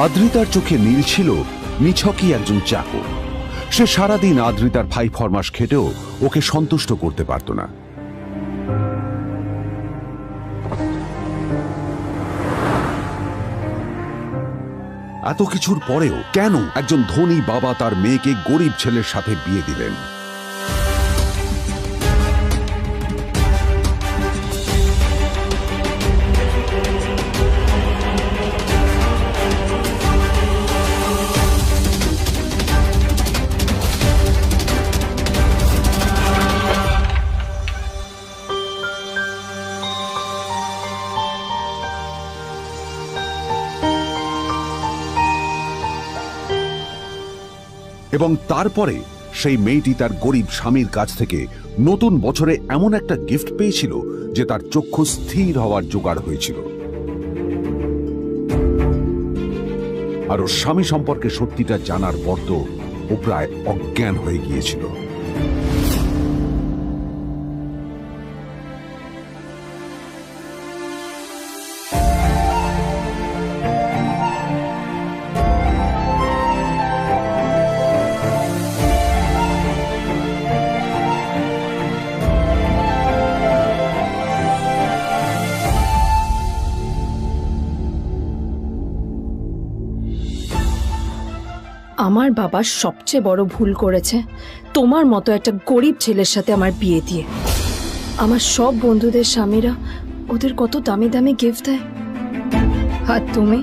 আদ্রিতার চোখে নীল ছিল নিছকই একজন চাকর। সে সারাদিন আদ্রিতার ভাই ফরমাস খেটেও ওকে সন্তুষ্ট করতে পারত না। এত কিছুর পরেও কেন একজন ধনী বাবা তার মেয়েকে গরিব ছেলের সাথে বিয়ে দিলেন? এবং তারপরে সেই মেয়েটি তার গরিব স্বামীর কাছ থেকে নতুন বছরে এমন একটা গিফট পেয়েছিল যে তার চক্ষু স্থির হওয়ার জোগাড় হয়েছিল। আর ওর স্বামী সম্পর্কে সত্যিটা জানার পর তো ও প্রায় অজ্ঞান হয়ে গিয়েছিল। আমার বাবা সবচেয়ে বড় ভুল করেছে তোমার মতো একটা গরিব ছেলের সাথে আমার বিয়ে দিয়ে। আমার সব বন্ধুদের স্বামীরা ওদের কত দামি দামি গিফট দেয়, আর তুমি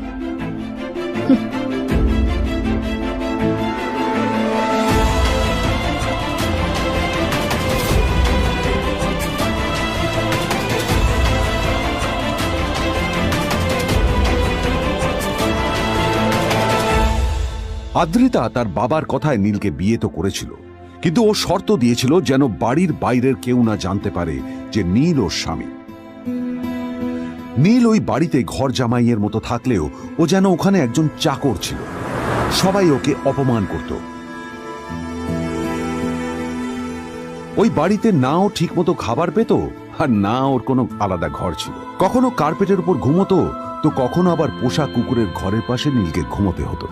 আদ্রিতা তার বাবার কথায় নীলকে বিয়ে তো করেছিল, কিন্তু ও শর্ত দিয়েছিল যেন বাড়ির বাইরের কেউ না জানতে পারে যে নীল ওর স্বামী। নীল ওই বাড়িতে ঘর জামাইয়ের মতো থাকলেও ও যেন ওখানে একজন চাকর ছিল। সবাই ওকে অপমান করত। ওই বাড়িতে না ও ঠিক মতো খাবার পেত, আর না ওর কোনো আলাদা ঘর ছিল। কখনো কার্পেটের উপর ঘুমোতো, তো কখনো আবার পোষা কুকুরের ঘরের পাশে নীলকে ঘুমোতে হতো।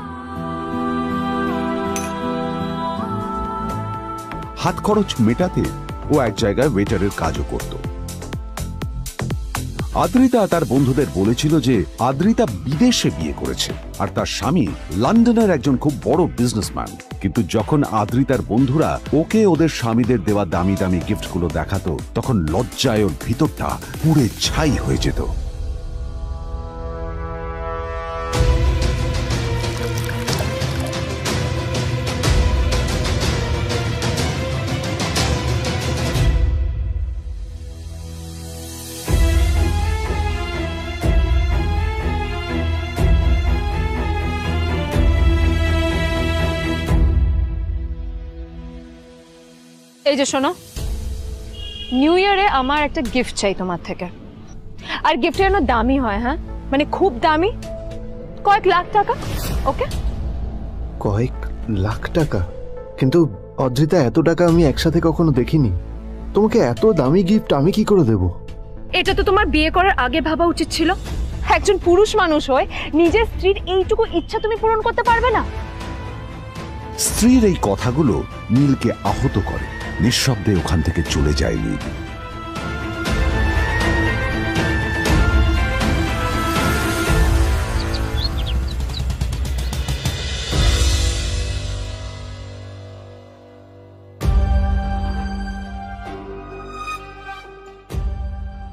হাত খরচ মেটাতে ও এক জায়গায় ওয়েটারের কাজও করত। আদ্রিতা তার বন্ধুদের বলেছিল যে আদ্রিতা বিদেশে বিয়ে করেছে আর তার স্বামী লন্ডনের একজন খুব বড় বিজনেসম্যান। কিন্তু যখন আদ্রিতার বন্ধুরা ওকে ওদের স্বামীদের দেওয়া দামি দামি গিফটগুলো দেখাতো, তখন লজ্জায় ওর ভিতরটা পুড়ে ছাই হয়ে যেত। এই যে শোনো, নিউ ইয়ারে আমার একটা গিফট চাই তোমার থেকে। আর গিফটটা যেন দামি হয়, হ্যাঁ, মানে খুব দামি, কয়েক লাখ টাকা। ওকে? কয়েক লাখ টাকা? কিন্তু অদ্রিতা, এত টাকা আমি একসাথে কখনো দেখিনি। তোমাকে এত দামি গিফট আমি কি করে দেব? এটা তো তোমার বিয়ে করার আগে ভাবা উচিত ছিল। একজন পুরুষ মানুষ হয়ে নিজের স্ত্রীর এইটুকু ইচ্ছা তুমি পূরণ করতে পারবে না? স্ত্রীর এই কথাগুলো নীলকে আহত করে। নিঃশব্দে ওখান থেকে চলে যায় নীল।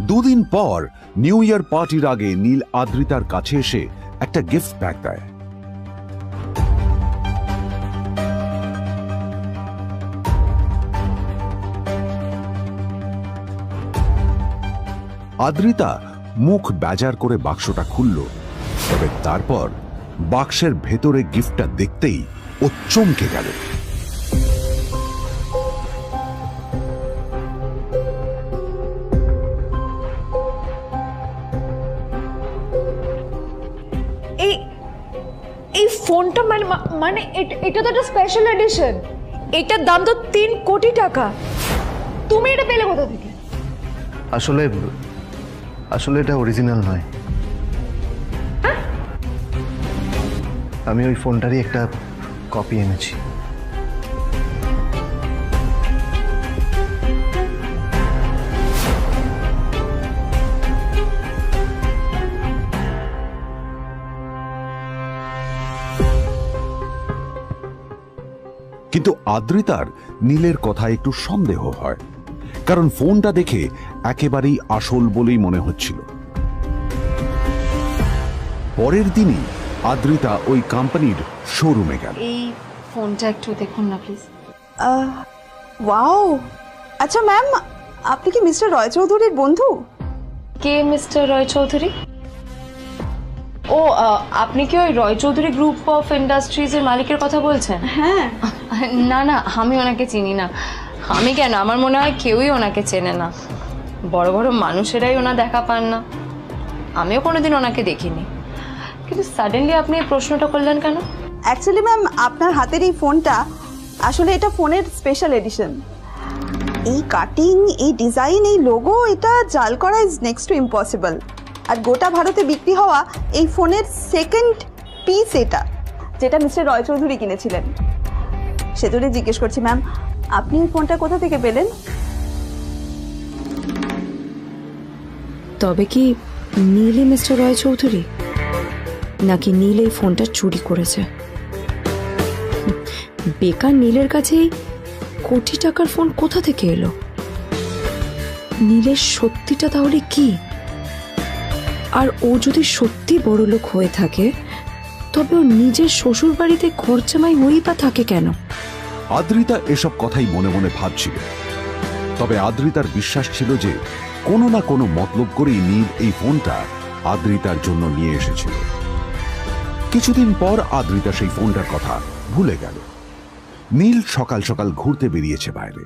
দুদিন পর নিউ ইয়ার পার্টির আগে নীল আদ্রিতার কাছে এসে একটা গিফট ব্যাগ দেয়। আদ্রিতা মুখ বেজার করে বাক্সটা খুলল, তবে তারপর বাক্সের ভেতরে গিফটটা দেখতেই ও চমকে গেল। ফোনটা মানে এটা তো একটা স্পেশাল এডিশন, এটার দাম তো 3 কোটি টাকা। তুমি এটা পেলে কোথা থেকে? আসলে আসলে এটা অরিজিনাল নয়। আমি ওই ফোনটারই একটা কপি এনেছি। কিন্তু আদ্রিতার নীলের কথা একটু সন্দেহ হয়, কারণ ফোনটা দেখে একেবারেই আসল বলেই মনে হচ্ছিল। পরের দিনই আদ্রিতা ওই কোম্পানির শোরুমে গেল। এই ফোনটা একটু দেখুন না প্লিজ। ওয়াও, আচ্ছা ম্যাম, আপনি কি মিস্টার রয় চৌধুরীর বন্ধু? কে মিস্টার রয় চৌধুরী? ও আপনি কি ওই রয় চৌধুরী গ্রুপ অফ ইন্ডাস্ট্রিজের মালিকের কথা বলছেন? হ্যাঁ। না না, আমি ওনাকে চিনি না। আমি কেন, আমার মনে হয় কেউই ওনাকে চেনে না। বড় বড় মানুষেরাই ওনা দেখা পান না। আমিও কোনোদিন ওনাকে দেখিনি, কিন্তু সাডেনলি আপনি এই প্রশ্নটা করলেন কেন? অ্যাকচুয়ালি ম্যাম, আপনার হাতের এই ফোনটা আসলে এটা ফোনের স্পেশাল এডিশন। এই কাটিং, এই ডিজাইন, এই লোগো, এটা জাল করা ইজ নেক্সট টু ইম্পসিবল। আর গোটা ভারতে বিক্রি হওয়া এই ফোনের সেকেন্ড পিস এটা, যেটা মিস্টার রয় চৌধুরী কিনেছিলেন। সেজন্য জিজ্ঞেস করছি ম্যাম, আপনি এই ফোনটা কোথা থেকে পেলেন? তবে কি নীলই মিস্টার রয় চৌধুরী, নাকি নীল এই ফোনটা চুরি করেছে? বেকার নীলের কাছেই কোটি টাকার ফোন কোথা থেকে এলো? নীলের সত্যিটা তাহলে কি? আর ও যদি সত্যি বড়লোক হয়ে থাকে, তবে ও নিজের শ্বশুর বাড়িতে খরচামাই হয়েই বা থাকে কেন? আদ্রিতা এসব কথাই মনে মনে ভাবছিল। তবে আদ্রিতার বিশ্বাস ছিল যে কোনো না কোনো মতলব করেই নীল এই ফোনটা আদ্রিতার জন্য নিয়ে এসেছিল। কিছুদিন পর আদ্রিতা সেই ফোনটার কথা ভুলে গেল। নীল সকাল সকাল ঘুরতে বেরিয়েছে বাইরে।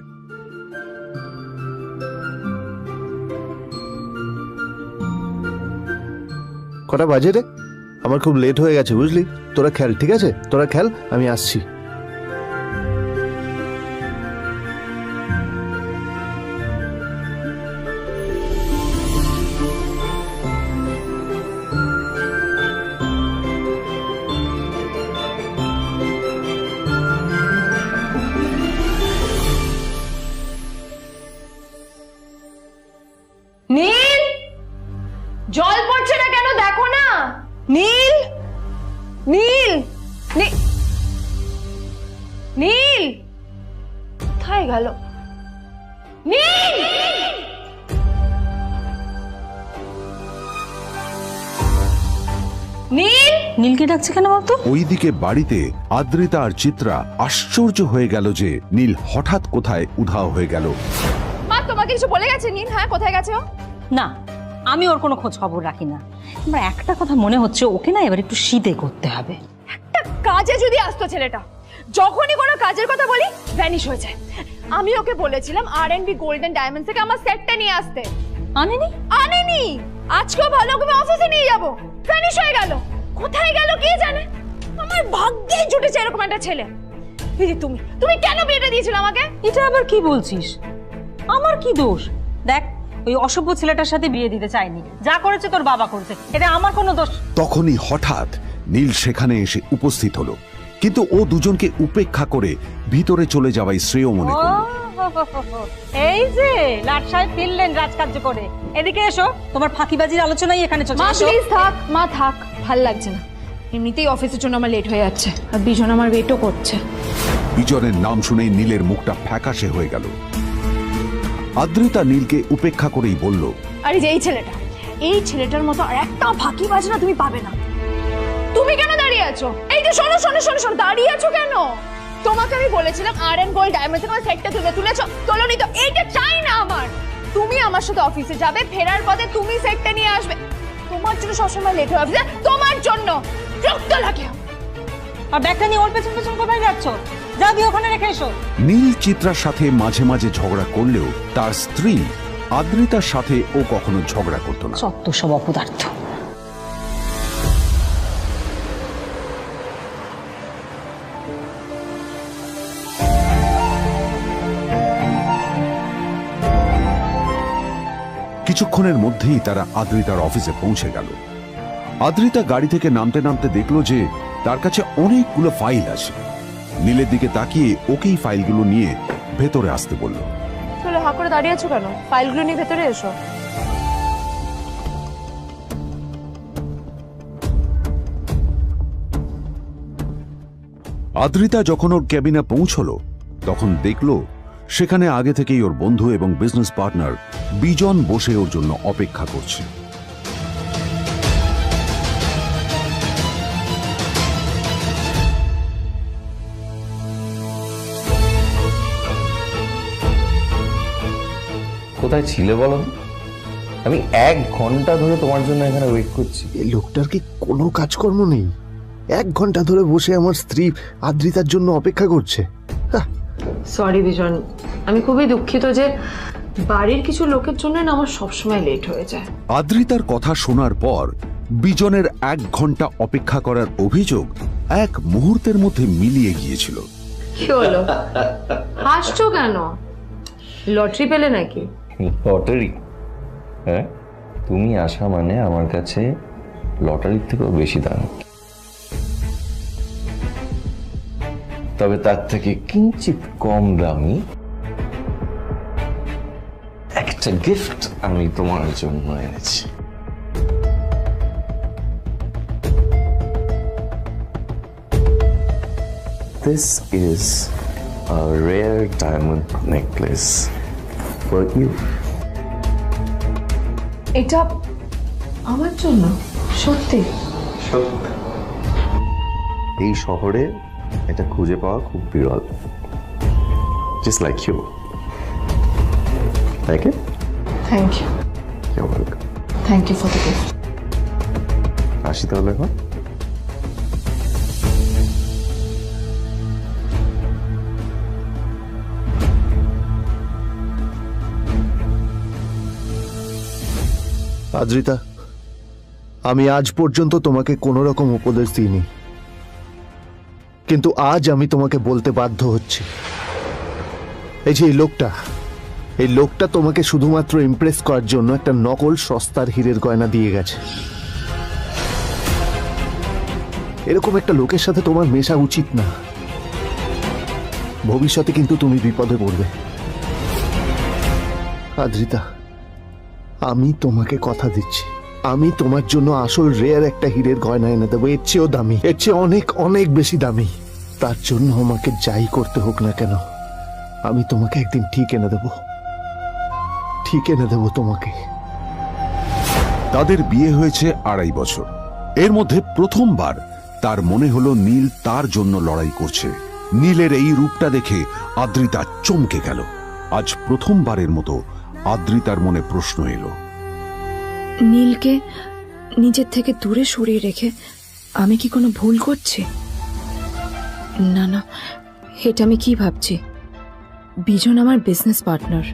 কটা বাজে রে? আমার খুব লেট হয়ে গেছে, বুঝলি? তোরা খেল, ঠিক আছে? তোরা খেল, আমি আসছি। নীল, জল পড়ছে না কেন দেখো না। নীল, নীল, নীল কোথায় গেল? নীল, নীল, নীলকে ডাকছে কেন বলতো? ওইদিকে বাড়িতে আদ্রিতা আর চিত্রা আশ্চর্য হয়ে গেল যে নীল হঠাৎ কোথায় উধাও হয়ে গেল। মা তোমাকে কিছু বলে গেছে নীল? হ্যাঁ, কোথায় গেছে ও? না, আমি ওর কোনো খোঁজ খবর রাখি না। আমার একটা কথা মনে হচ্ছে, ওকে না এবার একটু শীতে করতে হবে। একটা কাজে যদি আসতো ছেলেটা, যখনই কোনো কাজের কথা বলি ভ্যানিশ হয়ে যায়। আমি ওকে বলেছিলাম আর&বি গোল্ডেন ডায়মন্ড থেকে আমার সেটটা নিয়ে আসতে, আনেনি। আনেনি। আজকেও ভালো করে অফিসে নিয়ে যাব, ভ্যানিশ হয়ে গেল। কোথায় গেল কে জানে। আমার ভাগ্যেই জুটেছে এরকম একটা ছেলে। দিদি, তুমি কেন বিয়েটা দিয়েছিল আমাকে? এটা আবার কি বলছিস? আমার কি দোষ? দেখ, ওই অসভ্য ছেলেটার সাথে বিয়ে দিতে চাইনি। যা করেছে তোর বাবা করেছে, এটা আমার কোনো দোষ। তখনই হঠাৎ নীল সেখানে এসে উপস্থিত হলো, কিন্তু ও দুজনকে উপেক্ষা করে ভিতরে চলে যাওয়াই শ্রেয় মনে করল। এই যে লাট সাহেব ফিরলেন রাজকার্য করে। এদিকে এসো, তোমার ফাঁকিবাজির আলোচনাই এখানে চলছে। মা প্লিজ থাক, মা থাক, ভাল লাগছে না। এমনিতেই অফিসের জন্য আমার লেট হয়ে যাচ্ছে, আর বিজন আমার ওয়েটও করছে। বিজনের নাম শুনেই নীলের মুখটা ফ্যাকাশে হয়ে গেল। আদ্রিতা নীলকে উপেক্ষা করেই বলল, আরে যে এই ছেলেটার মতো আর একটা ফাঁকিবাজ না তুমি পাবে না। তুমি কেন দাঁড়িয়ে আছো? এই যে শোনো শোনো শোনো শোনো, দাঁড়িয়ে আছো কেন? তোমাকে আমি বলেছিলাম আর&গোল্ড ডায়মন্ড থেকে আমার সেটটা তুলেছো, তোলোনি তো। এইটা চাই না আমার। তুমি আমার সাথে অফিসে যাবে, ফেরার পথে তুমি সেটটা নিয়ে আসবে। তোমার জন্য সবসময় লেট হয়ে অফিসে, তোমার জন্য বিরক্ত লাগে। আর ব্যাগটা নিয়ে ওর পেছন পেছন কোথায় যাচ্ছ? যা দিয়ে ওখানে রেখে এসো। নীল চিত্রার সাথে মাঝে মাঝে ঝগড়া করলেও তার স্ত্রী আদ্রিতার সাথে ও কখনো ঝগড়া করতো না। সত্য সব অপদার্থ। কিছুক্ষণের মধ্যেই তারা আদ্রিতার অফিসে পৌঁছে গেল। আদ্রিতা গাড়ি থেকে নামতে নামতে দেখলো যে তার কাছে অনেকগুলো ফাইল আছে। নীলের দিকে তাকিয়ে ওকেই ফাইলগুলো নিয়ে ভেতরে আসতে বলল। চলো, হা করে দাঁড়িয়ে আছো কেন? ফাইলগুলো নিয়ে ভেতরে এসো। আদ্রিতা যখন ওর ক্যাবিনে পৌঁছলো তখন দেখলো সেখানে আগে থেকেই ওর বন্ধু এবং বিজনেস পার্টনার বিজন বসে ওর জন্য অপেক্ষা করছে। কোথায় ছিলে বলো? আমি 1 ঘন্টা ধরে তোমার জন্য এখানে ওয়েট করছি। এই লোকটার কি কোনো কাজকর্ম নেই? 1 ঘন্টা ধরে বসে আমার স্ত্রী আদ্রিতার জন্য অপেক্ষা করছে। সরি বিজন, আমি খুবই দুঃখিত যে বাড়ির কিছু লোকের জন্য না আমার সবসময় লেট হয়ে যায়। আদ্রিতার কথা শোনার পর বিজনের 1 ঘন্টা অপেক্ষা করার অভিযোগ 1 মুহূর্তের মধ্যে মিলিয়ে গিয়েছিল। কি হলো, হাসছো কেন? লটারি পেলে নাকি? লটারি? হ্যাঁ, তুমি আসা মানে আমার কাছে লটারির থেকেও বেশি দাম। তবে তার থেকে কিঞ্চিত কম দামি একটা গিফট আমি তোমার জন্য এনেছি। This is a rare diamond necklace for you. এটা আমার জন্য? সত্যি? এই শহরে এটা খুঁজে পাওয়া খুব বিরল। Just like you. Like it? Thank you. You're welcome. Thank you for the gift. আসি তাহলে এখন। আদ্রিতা, আমি আজ পর্যন্ত তোমাকে কোনো রকম উপদেশ দিইনি, কিন্তু আজ আমি তোমাকে বলতে বাধ্য হচ্ছি। এই যে এই লোকটা তোমাকে শুধুমাত্র ইমপ্রেস করার জন্য একটা নকল সস্তার হীরের গয়না দিয়ে গেছে। এরকম একটা লোকের সাথে তোমার মেশা উচিত না। ভবিষ্যতে কিন্তু তুমি বিপদে পড়বে। আদ্রিতা, আমি তোমাকে কথা দিচ্ছি, আমি তোমার জন্য আসল রেয়ার একটা হীরের গয়না এনে দেবো, এর চেয়েও দামি, এর চেয়ে অনেক অনেক বেশি দামি। তার জন্য আমাকে যাই করতে হোক না কেন, আমি তোমাকে একদিন ঠিক এনে দেবো তোমাকে। তাদের বিয়ে হয়েছে 2.5 বছর। এর মধ্যে প্রথমবার তার মনে হলো নীল তার জন্য লড়াই করছে। নীলের এই রূপটা দেখে আদ্রিতা চমকে গেল। আজ প্রথমবারের মতো আদ্রিতার মনে প্রশ্ন এলো, নীলকে নিজের থেকে দূরে সরিয়ে রেখে আমি কি কোনো ভুল করছি? না না, এটা আমি কি ভাবছি? বিজন আমার বিজনেস পার্টনার,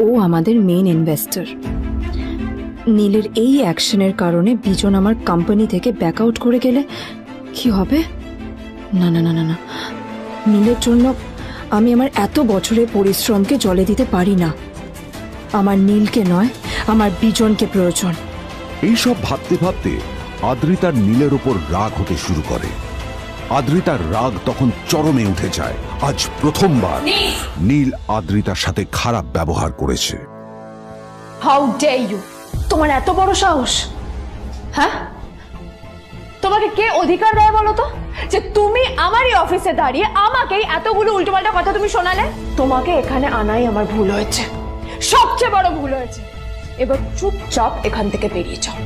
ও আমাদের মেইন ইনভেস্টর। নীলের এই অ্যাকশনের কারণে বিজন আমার কোম্পানি থেকে ব্যাক আউট করে গেলে কি হবে? না না না না না, নীলের জন্য আমি আমার এত বছরের পরিশ্রমকে জলে দিতে পারি না। আমার নীলকে নয়, আমার বিজনকে প্রয়োজন। এইসব ভাবতে ভাবতে আদ্রিতার নীলের ওপর রাগ হতে শুরু করে। আদ্রিতার রাগ তখন চরমে উঠে যায়। আজ প্রথমবার নীল আদ্রিতার সাথে খারাপ ব্যবহার করেছে। How dare you! তোমার এত বড় সাহস! হ্যাঁ, তোমাকে কে অধিকার দেয় বলো তো যে তুমি আমারই অফিসে দাঁড়িয়ে আমাকেই এতগুলো উল্টোপাল্টা কথা তুমি শোনালে? তোমাকে এখানে আনাই আমার ভুল হয়েছে, সবচেয়ে বড় ভুল হয়েছে। এবার চুপচাপ এখান থেকে বেরিয়ে যাও,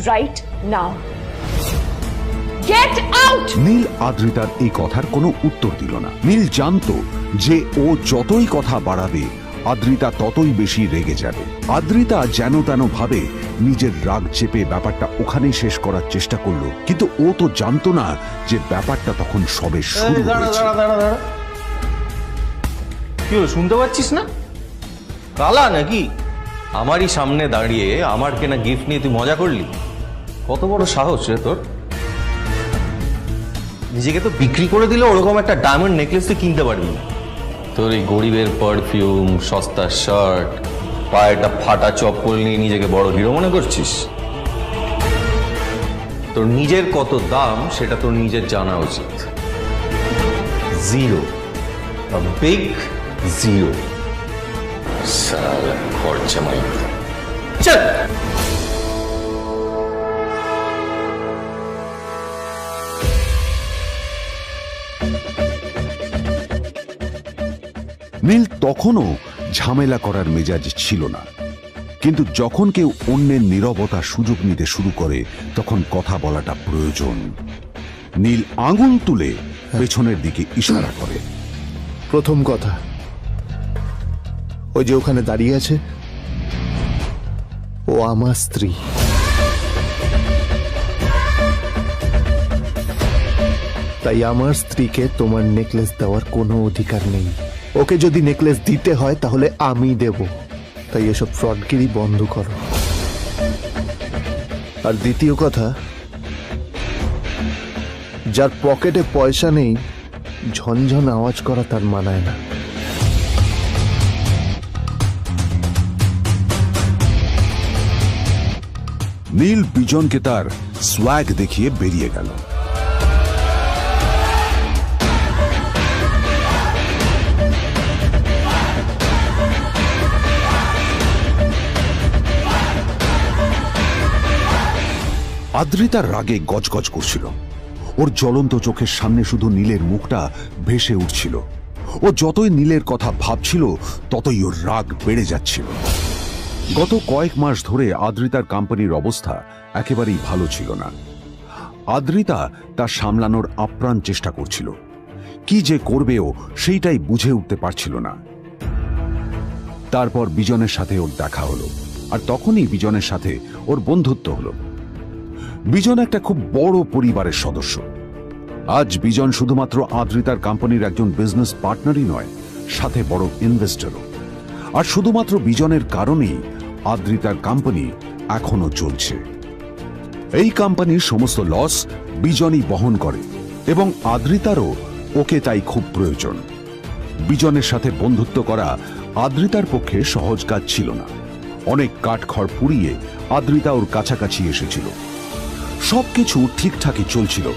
right now. Get out! Neel আদ্রিতার এই কথার কোনো উত্তর দিল না। নীল জানতো যে ও যতই কথা বাড়াবে আদ্রিতা ততই বেশি রেগে যাবে। আদ্রিতা যেন তেন ভাবে নিজের রাগ চেপে ব্যাপারটা ওখানেই শেষ করার চেষ্টা করলো, কিন্তু ও তো জানতো না যে ব্যাপারটা তখন সবে শুরু হয়েছে। কি হলো, শুনতে পাচ্ছিস না? কালা নাকি? আমারই সামনে দাঁড়িয়ে আমার কেনা গিফট নিয়ে তুই মজা করলি? কত বড় সাহস রে তোর! নিজেকে তো বিক্রি করে দিলে ওরকম একটা ডায়মন্ড নেকলেস তুই কিনতে পারবি না। তোর এই গরিবের পারফিউম, সস্তা শার্ট, পায়ে একটা ফাটা চপ্পল নিয়ে নিজেকে বড় হিরো মনে করছিস? তোর নিজের কত দাম সেটা তোর নিজের জানা উচিত। Zero, big zero. সালা খরচা মাই চল। নীল তখনও ঝামেলা করার মেজাজ ছিল না, কিন্তু যখন কেউ অন্যের নীরবতা সুযোগ নিতে শুরু করে তখন কথা বলাটা প্রয়োজন। নীল আঙুল তুলে পেছনের দিকে ইশারা করে। প্রথম কথা, ওই যে ওখানে দাঁড়িয়ে আছে, ও আমার স্ত্রী। তাই আমার স্ত্রীকে তোমার নেকলেস দেওয়ার কোনো অধিকার নেই। ওকে যদি নেকলেস দিতে হয় তাহলে আমি দেব। তাই এসব ফ্রডগিরি বন্ধ করো। আর দ্বিতীয় কথা, যার পকেটে পয়সা নেই ঝনঝন আওয়াজ করা তার মানায় না। নীল বিজনকে তার সোয়াগ দেখিয়ে বেরিয়ে গেল। আদ্রিতার রাগে গজগজ করছিল। ওর জ্বলন্ত চোখের সামনে শুধু নীলের মুখটা ভেসে উঠছিল। ও যতই নীলের কথা ভাবছিল ততই ওর রাগ বেড়ে যাচ্ছিল। গত কয়েক মাস ধরে আদ্রিতার কোম্পানির অবস্থা একেবারেই ভালো ছিল না। আদ্রিতা তা সামলানোর আপ্রাণ চেষ্টা করছিল। কি যে করবেও সেইটাই বুঝে উঠতে পারছিল না। তারপর বিজনের সাথে ওর দেখা হলো, আর তখনই বিজনের সাথে ওর বন্ধুত্ব হলো। বিজন একটা খুব বড় পরিবারের সদস্য। আজ বিজন শুধুমাত্র আদ্রিতার কোম্পানির একজন বিজনেস পার্টনারই নয়, সাথে বড় ইনভেস্টরও। আর শুধুমাত্র বিজনের কারণেই আদ্রিতার কোম্পানি এখনো চলছে। এই কোম্পানির সমস্ত লস বিজনই বহন করে এবং আদ্রিতারও ওকে তাই খুব প্রয়োজন। বিজনের সাথে বন্ধুত্ব করা আদ্রিতার পক্ষে সহজ কাজ ছিল না। অনেক কাঠখড় পুড়িয়ে আদ্রিতা ওর কাছাকাছি এসেছিল। সবকিছু ঠিকঠাকই চলছিল,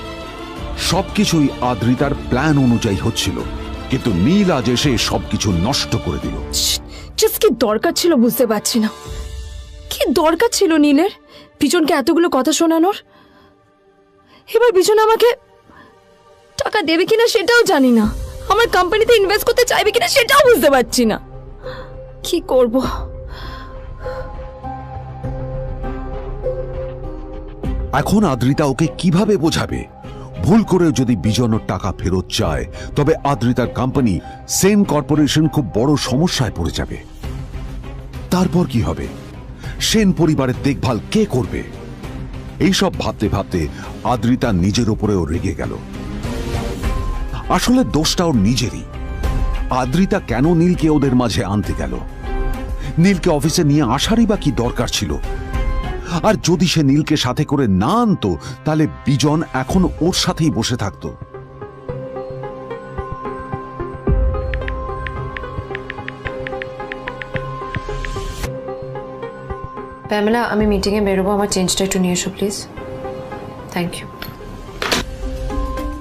সবকিছুই আদ্রিতার প্ল্যান অনুযায়ী হচ্ছিল, কিন্তু নীল আজ এসে সবকিছু নষ্ট করে দিল। কি দরকার ছিল বুঝতে পারছি না। কি দরকার ছিল নীলের বিজনকে এতগুলো কথা শোনানোর? এবার বিজন আমাকে টাকা দেবে কিনা সেটাও জানি না। আমার কোম্পানিতে ইনভেস্ট করতে চাইবে কিনা সেটাও বুঝতে পারছি না। কি করব? এখন আদ্রিতা ওকে কিভাবে বোঝাবে? ভুল করে যদি বিজন ওর টাকা ফেরত চায় তবে আদ্রিতার কোম্পানি সেন কর্পোরেশন খুব বড় সমস্যায় পড়ে যাবে। তারপর কি হবে? সেন পরিবারের দেখভাল কে করবে? এইসব ভাবতে ভাবতে আদ্রিতা নিজের ওপরেও রেগে গেল। আসলে দোষটা ওর নিজেরই। আদ্রিতা কেন নীলকে ওদের মাঝে আনতে গেল? নীলকে অফিসে নিয়ে আসারই বা কি দরকার ছিল? আর যদি সে নীলকে সাথে করে না আনতো তাহলে বিজন এখন ওর সাথেই বসে থাকতো। প্যামেলা, আমি মিটিংয়ে বেরোবো, আমার চেঞ্জটা একটু নিয়ে এসো প্লিজ। Thank you.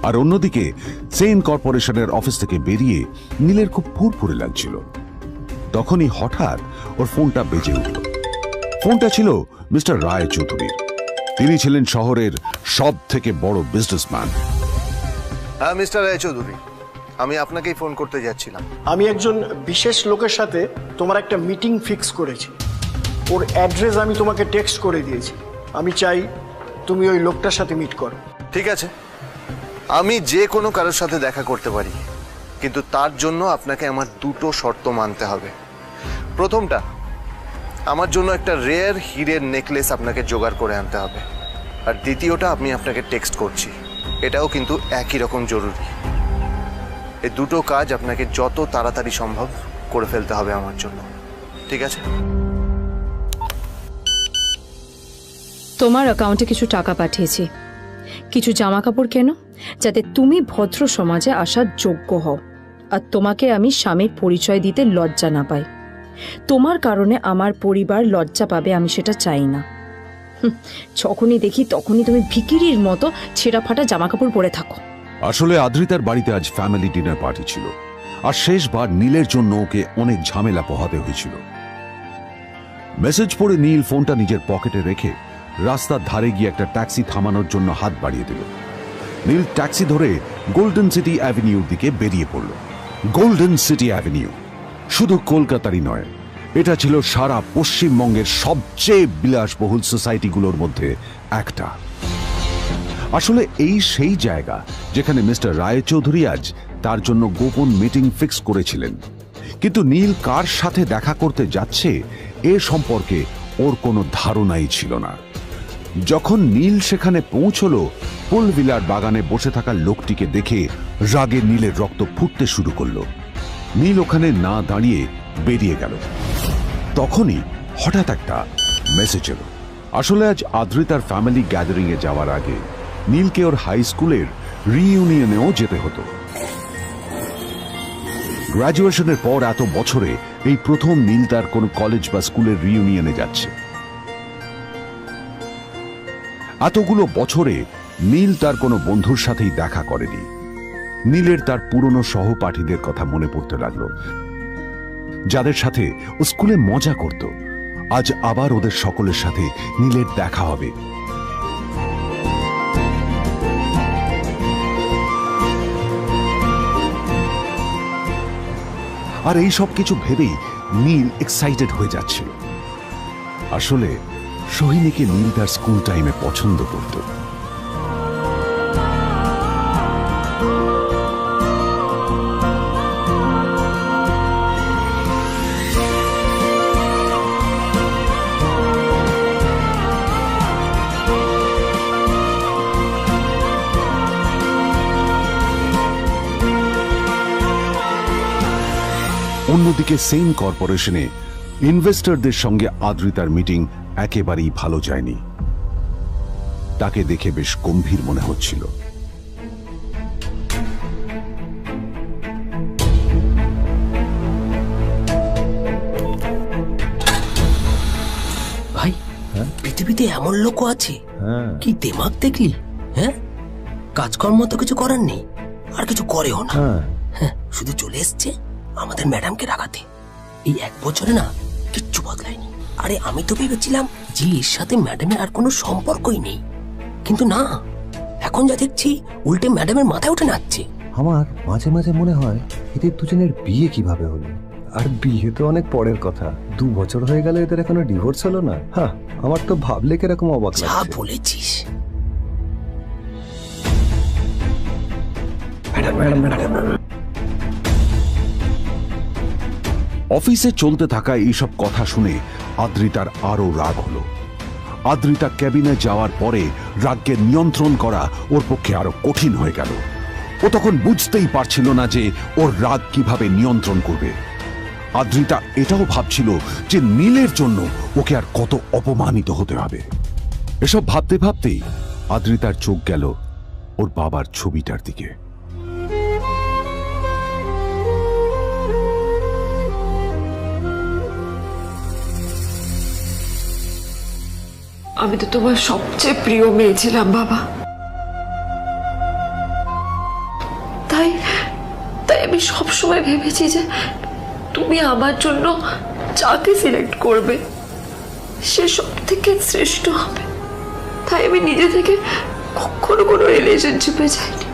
আর অন্যদিকে সেন কর্পোরেশনের অফিস থেকে বেরিয়ে নীলের খুব ফুরফুরে লাগছিল। তখনই হঠাৎ ওর ফোনটা বেজে উঠল। ফোনটা ছিল মিস্টার রায় চৌধুরীর। তিনি ছিলেন শহরের সব থেকে বড় বিজনেসম্যান। হ্যাঁ মিস্টার রায় চৌধুরী, আমি আপনাকেই ফোন করতে যাচ্ছিলাম। আমি একজন বিশেষ লোকের সাথে তোমার একটা মিটিং ফিক্স করেছি। ওর অ্যাড্রেস আমি তোমাকে টেক্সট করে দিয়েছি। আমি চাই তুমি ওই লোকটার সাথে মিট করো। ঠিক আছে, আমি যে কোনো কারোর সাথে দেখা করতে পারি, কিন্তু তার জন্য আপনাকে আমার দুটো শর্ত মানতে হবে। প্রথমটা, আমার জন্য একটা রেয়ার হীরের নেকলেস আপনাকে জোগাড় করে আনতে হবে। আর দ্বিতীয়টা, আমি আপনাকে টেক্সট করছি, এটাও কিন্তু একই রকম জরুরি। এই দুটো কাজ আপনাকে যত তাড়াতাড়ি সম্ভব করে ফেলতে হবে আমার জন্য, ঠিক আছে? তোমার অ্যাকাউন্টে কিছু টাকা পাঠিয়েছি। কিছু জামা কাপড় কেনো, যাতে তুমি ভদ্র সমাজে আসার যোগ্য হও আর তোমাকে আমি স্বামীর পরিচয় দিতে লজ্জা না পাই। তোমার কারণে আমার পরিবার লজ্জা পাবে, আমি সেটা চাই না। যখনই দেখি তখনই তুমি ভিখিরির মতো ছেঁড়া ফাটা জামা কাপড় পরে থাকো। আসলে আদ্রিতার বাড়িতে আজ ফ্যামিলি ডিনার পার্টি ছিল, আর শেষবার নীলের জন্য ওকে অনেক ঝামেলা পোহাতে হয়েছিল। মেসেজ পড়ে নীল ফোনটা নিজের পকেটে রেখে রাস্তার ধারে গিয়ে একটা ট্যাক্সি থামানোর জন্য হাত বাড়িয়ে দিল। নীল ট্যাক্সি ধরে গোল্ডেন সিটি অ্যাভিনিউর দিকে বেরিয়ে পড়ল। গোল্ডেন সিটি অ্যাভিনিউ শুধু কলকাতারই নয়, এটা ছিল সারা পশ্চিমবঙ্গের সবচেয়ে বিলাসবহুল সোসাইটিগুলোর মধ্যে একটা। আসলে এই সেই জায়গা যেখানে মিস্টার রায়চৌধুরী আজ তার জন্য গোপন মিটিং ফিক্স করেছিলেন। কিন্তু নীল কার সাথে দেখা করতে যাচ্ছে এ সম্পর্কে ওর কোনো ধারণাই ছিল না। যখন নীল সেখানে পৌঁছলো, ফুলভিলার বাগানে বসে থাকা লোকটিকে দেখে রাগে নীলের রক্ত ফুটতে শুরু করলো। নীল ওখানে না দাঁড়িয়ে বেরিয়ে গেল। তখনই হঠাৎ একটা মেসেজ এলো। আসলে আজ আদ্রিতার ফ্যামিলি গ্যাদারিং এ যাওয়ার আগে নীলকে ওর হাই স্কুলের রিইউনিয়নেও যেতে হতো। গ্র্যাজুয়েশনের পর এত বছরে এই প্রথম নীল তার কোন কলেজ বা স্কুলের রিইউনিয়নে যাচ্ছে। এতগুলো বছরে নীল তার কোনো বন্ধুর সাথেই দেখা করেনি। নীলের তার পুরনো সহপাঠীদের কথা মনে পড়তে লাগলো, যাদের সাথে ও স্কুলে মজা করত। আজ আবার ওদের সকলের সাথে নীলের দেখা হবে। আর এই সব কিছু ভেবেই নীল এক্সাইটেড হয়ে যাচ্ছিল। আসলে সোহিনীকে নীল তার স্কুল টাইমে পছন্দ করত। অন্যদিকে সেম কর্পোরেশনে ইনভেস্টরদের সঙ্গে আদ্রিতার মিটিং একেবারেই ভালো যায়নি। তাকে দেখে বেশ গম্ভীর মনে হচ্ছিল। ভাই, পৃথিবীতে এমন লোকও আছে, কি দিমাগ দেখলি? হ্যাঁ, কাজকর্ম তো কিছু করার নেই, আর কিছু করেও না। হ্যাঁ, শুধু চলে এসছে আমাদের ম্যাডামকে রাখাতে। এই 1 বছরে না কিচ্ছু বদলায়নি। আরে আমি তো ভেবেছিলাম যে এর সাথে ম্যাডামের আর কোনো সম্পর্কই নেই, কিন্তু না, এখন যা দেখছি উল্টে ম্যাডামের মাথায় উঠে নাচছে। আমার মাঝে মাঝে মনে হয় এদের দুজনের বিয়ে কিভাবে হলো। আর বিয়ে তো অনেক পরের কথা, 2 বছর হয়ে গেল এদের এখনো ডিভোর্স হলো না। হ্যাঁ, আমার তো ভাবলে কিরকম অবাক যা লাগছে। বলেছিস। অফিসে চলতে থাকা এইসব কথা শুনে আদ্রিতার আরো রাগ হলো। আদ্রিতা ক্যাবিনে যাওয়ার পরে রাগকে নিয়ন্ত্রণ করা ওর পক্ষে আরো কঠিন হয়ে গেল। ও তখন বুঝতেই পারছিল না যে ওর রাগ কিভাবে নিয়ন্ত্রণ করবে। আদ্রিতা এটাও ভাবছিল যে নীলের জন্য ওকে আর কত অপমানিত হতে হবে। এসব ভাবতে ভাবতেই আদ্রিতার চোখ গেল ওর বাবার ছবিটার দিকে। আমি তো তোমার সবচেয়ে প্রিয় মেয়ে ছিলাম বাবা, তাই তাই আমি সবসময় ভেবেছি যে তুমি আমার জন্য যাকে সিলেক্ট করবে সে সব থেকে শ্রেষ্ঠ হবে। তাই আমি নিজে থেকে কখনো কোনো রিলেশনশিপে যাইনি,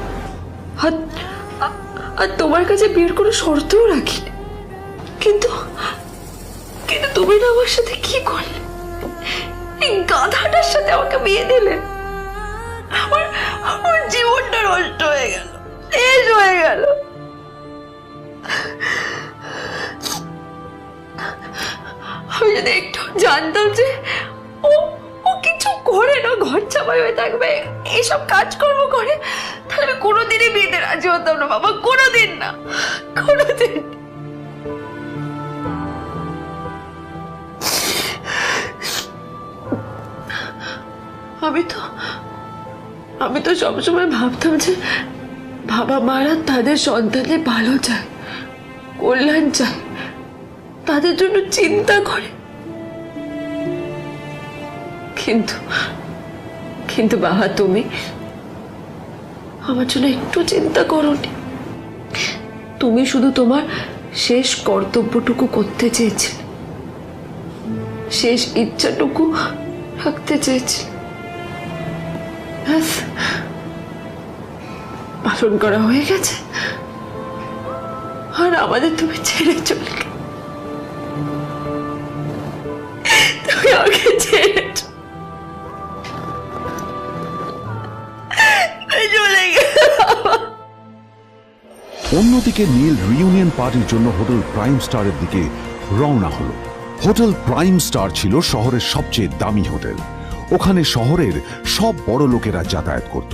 আর তোমার কাছে বিয়ের কোনো শর্তও রাখিনি। কিন্তু কিন্তু তুমি না আমার সাথে কি করলে? এই গাধাটার সাথে আমাকে বিয়ে দিলে। আমার আমার জীবনটা নষ্ট হয়ে গেল, শেষ হয়ে গেল। আমি যদি একটু জানতাম যে ও ও কিছু করে না, ঘর চাপাই হয়ে থাকবে, এইসব কাজকর্ম করে, তাহলে আমি কোনোদিনই বিয়েতে রাজি হতাম না বাবা, কোনোদিন না, কোনোদিন। আমি তো সবসময় ভাবতাম যে বাবা মারা তাদের সন্তানের ভালো চায়, কল্যাণ চায়, তাদের জন্য চিন্তা করে, কিন্তু কিন্তু বাবা, তুমি আমার জন্য একটু চিন্তা করোনি। তুমি শুধু তোমার শেষ কর্তব্যটুকু করতে চেয়েছিলে, শেষ ইচ্ছাটুকু রাখতে চেয়েছিলে, ব্যাস পালন করা হয়ে গেছে। আর আমাদের তুমি ছেড়ে চলে গেলে, তুমি আগে ছেড়ে চলে গেলে। অন্যদিকে নীল রিইউনিয়ন পার্টির জন্য হোটেল প্রাইম স্টারের দিকে রওনা হলো। হোটেল প্রাইম স্টার ছিল শহরের সবচেয়ে দামি হোটেল। ওখানে শহরের সব বড় লোকেরা যাতায়াত করত।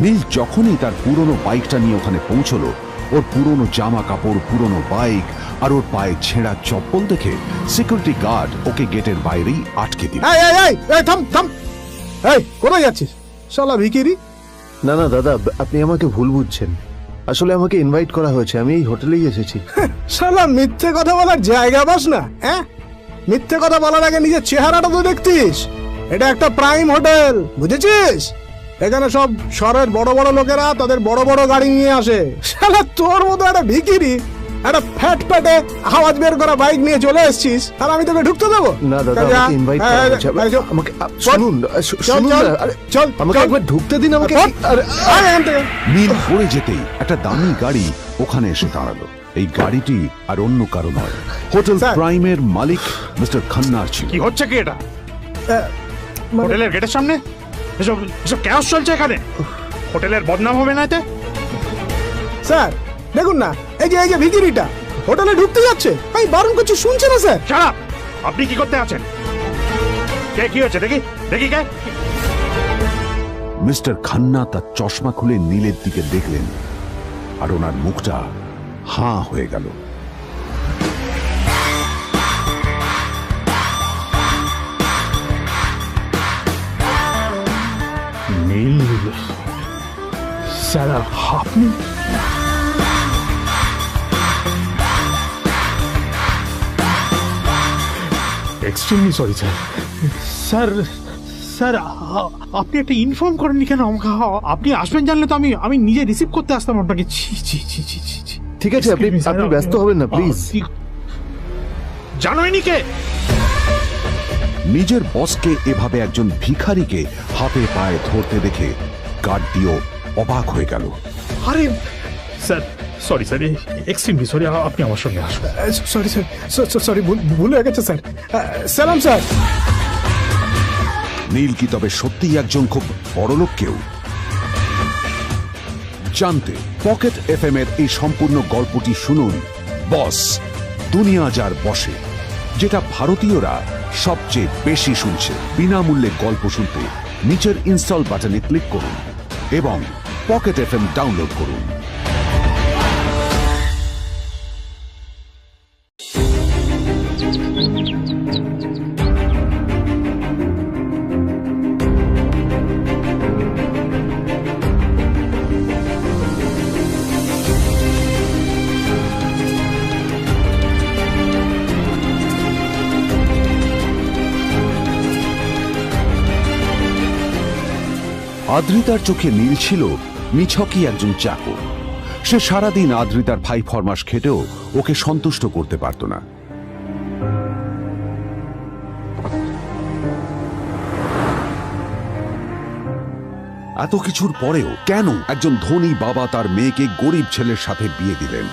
নীল যখনই তার পুরনো বাইকটা নিয়ে ওখানে পৌঁছলো, ওর পুরনো জামা কাপড়, পুরনো বাইক আর ওর পায়ে ছেঁড়া চপ্পল দেখে সিকিউরিটি গার্ড ওকে গেটের বাইরেই আটকে দিল। থাম থাম, এই কোথায় যাচ্ছিস শালা ভিখিরি? না না দাদা, আপনি আমাকে ভুল বুঝছেন। আসলে আমাকে ইনভাইট করা হয়েছে, আমি এই হোটেলেই এসেছি। শালা মিথ্যে কথা বলার জায়গা পাস না? হ্যাঁ, মিথ্যে কথা বলার আগে নিজের চেহারাটা তো দেখতিস। এটা একটা প্রাইম হোটেল, বুঝেছিস? এখানে সব শহরের বড় বড় লোকেরা তাদের বড় বড় গাড়ি নিয়ে আসে। শালা তোর মতো একটা ভিখিরি একটা ফ্যাট প্যাটে আওয়াজ বের করা বাইক নিয়ে চলে এসেছিস, আর আমি তোকে ঢুকতে দেবো? না দাদা, আমাকে ইনভাইট করা হয়েছে। আমাকে শুনুন, শুনুন না, আরে চল, আমাকে একবার ঢুকতে দিন আমাকে। নীল পড়ে যেতেই একটা দামি গাড়ি ওখানে এসে দাঁড়ালো। এই গাড়িটি আর অন্য কারো নয়, হোটেল প্রাইমের মালিক মিস্টার খান্নার ছিল। কি হচ্ছে কি এটা? হোটেলের গেটের সামনে এসব এসব ক্যাশ চলছে এখানে। হোটেলের বদনাম হবে না এতে? স্যার দেখুন না, এই যে ভিখিরিটা হোটেলে ঢুকতে যাচ্ছে, আমি বারণ করছি, শুনছে না স্যার? শালা, আপনি কি করতে আছেন? কে, কি হচ্ছে দেখি দেখি কে? মিস্টার খান্না তার চশমা খুলে নীলের দিকে দেখলেন, আর ওনার মুখটা হাঁ হয়ে গেল। নীল স্যার, আপনি? Extremely sorry sir. Sir sir, আপনি একটা ইনফর্ম করেননি কেন আমাকে? আপনি আসবেন জানলে তো আমি নিজে রিসিভ করতে আসতাম আপনাকে। ঠিক আছে, আপনি ব্যস্ত হবেন না প্লিজ। জানোইনি কে? নিজের বসকে এভাবে একজন ভিখারিকে হাতে পায়ে ধরতে দেখে গার্ডটিও অবাক হয়ে গেল। আরে sir, sorry sir, extremely sorry, আপনি আমার সঙ্গে আসুন। সরি স্যার, সরি, ভুল হয়ে গেছে স্যার। সালাম স্যার। নীল কি তবে সত্যিই একজন খুব বড়লোক কেউ? জানতে পকেট এফএম এর এই সম্পূর্ণ গল্পটি শুনুন, বস দুনিয়া যার বসে, যেটা ভারতীয়রা সবচেয়ে বেশি শুনছে। বিনামূল্যে গল্প শুনতে নিচের ইনস্টল বাটনে ক্লিক করুন এবং পকেট এফএম ডাউনলোড করুন। আদ্রিতার চোখে নীল ছিল নিছকই একজন চাকর। সে সারাদিন আদ্রিতার ভাই ফরমাস খেটেও ওকে সন্তুষ্ট করতে পারত না। এত কিছুর পরেও কেন একজন ধনী বাবা তার মেয়েকে গরিব ছেলের সাথে বিয়ে দিলেন?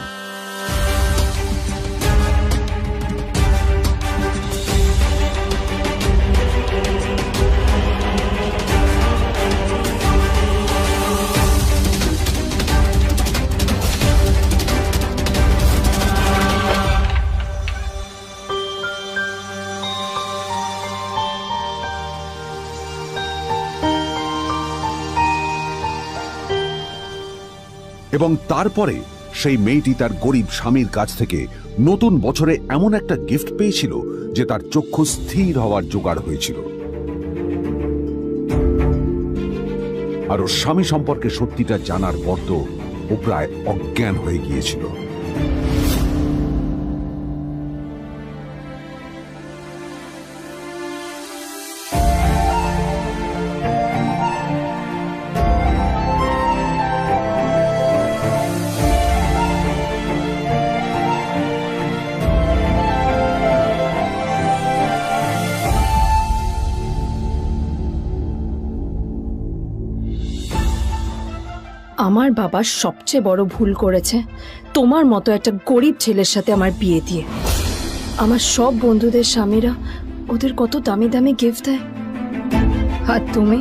এবং তারপরে সেই মেয়েটি তার গরিব স্বামীর কাছ থেকে নতুন বছরে এমন একটা গিফট পেয়েছিল যে তার চক্ষু স্থির হওয়ার জোগাড় হয়েছিল। আর ওর স্বামী সম্পর্কে সত্যিটা জানার পর তো ও প্রায় অজ্ঞান হয়ে গিয়েছিল। আমার বাবা সবচেয়ে বড় ভুল করেছে তোমার মতো একটা গরিব ছেলের সাথে আমার বিয়ে দিয়ে। আমার সব বন্ধুদের স্বামীরা ওদের কত দামি দামি গিফট দেয়, আর তুমি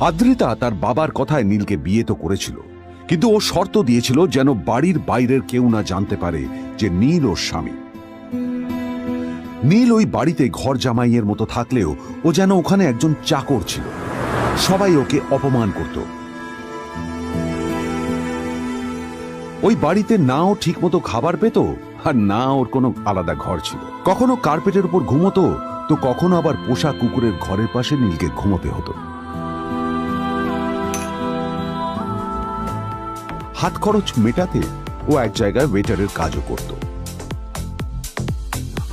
আদ্রিতা তার বাবার কথায় নীলকে বিয়ে তো করেছিল, কিন্তু ও শর্ত দিয়েছিল যেন বাড়ির বাইরের কেউ না জানতে পারে যে নীল ওর স্বামী। নীল ওই বাড়িতে ঘর জামাইয়ের মতো থাকলেও ও যেন ওখানে একজন চাকর ছিল। সবাই ওকে অপমান করত। ওই বাড়িতে না ও ঠিক মতো খাবার পেত, আর না ওর কোনো আলাদা ঘর ছিল। কখনো কার্পেটের উপর ঘুমোতো, তো কখনো আবার পোষা কুকুরের ঘরের পাশে নীলকে ঘুমোতে হতো। হাত খরচ মেটাতে ও এক জায়গায় ওয়েটারের কাজও করত।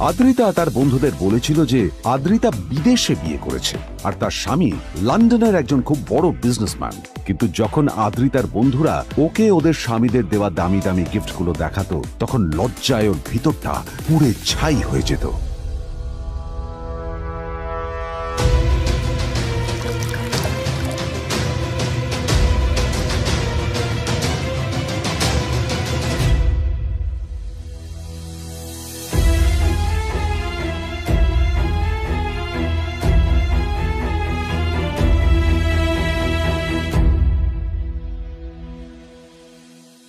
আদ্রিতা তার বন্ধুদের বলেছিল যে আদ্রিতা বিদেশে বিয়ে করেছে, আর তার স্বামী লন্ডনের একজন খুব বড় বিজনেসম্যান। কিন্তু যখন আদ্রিতার বন্ধুরা ওকে ওদের স্বামীদের দেওয়া দামি দামি গিফটগুলো দেখাতো, তখন লজ্জায় ওর ভিতরটা পুড়ে ছাই হয়ে যেত।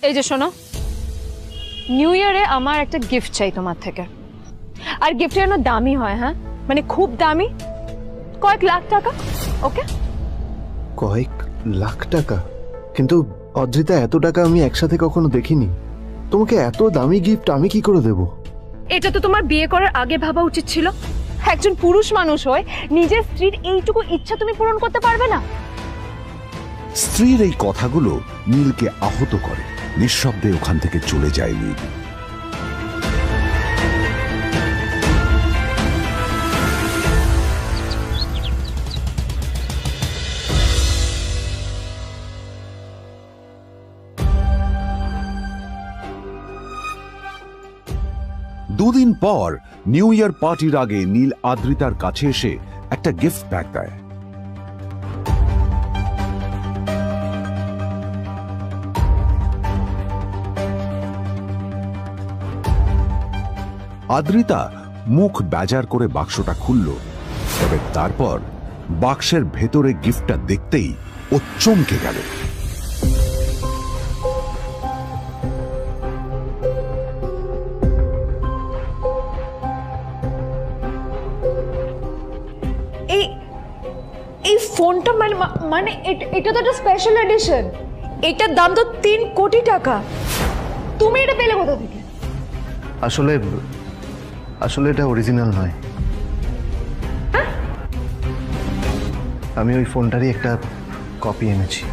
এই যে শোনো, নিউ ইয়ারে আমার একটা গিফট চাই তোমার থেকে। আর গিফট যেন দামি হয়, হ্যাঁ, মানে খুব দামি, কয়েক লাখ টাকা। ওকে? কয়েক লাখ টাকা? কিন্তু অদ্রিতা, এত টাকা আমি একসাথে কখনো দেখিনি। তোমাকে এত দামি গিফট আমি কি করে দেব? এটা তো তোমার বিয়ে করার আগে ভাবা উচিত ছিল। একজন পুরুষ মানুষ হয়ে নিজের স্ত্রীর এইটুকু ইচ্ছা তুমি পূরণ করতে পারবে না? স্ত্রীর এই কথাগুলো নীলকে আহত করে। নিঃশব্দে ওখান থেকে চলে যায় নীল। দুদিন পর নিউ ইয়ার পার্টির আগে নীল আদ্রিতার কাছে এসে একটা গিফট ব্যাগ দেয়। আদ্রিতা মুখ বেজার করে বাক্সটা খুলল, তবে তারপর বাক্সের ভেতরে গিফটটা দেখতেই ও চমকে গেল। এই ফোনটা মানে এটা তো একটা স্পেশাল এডিশন। এটার দাম তো 3 কোটি টাকা। তুমি এটা পেলে কোথা থেকে? আসলে এটা অরিজিনাল নয়। আমি ওই ফোনটারই একটা কপি এনেছি।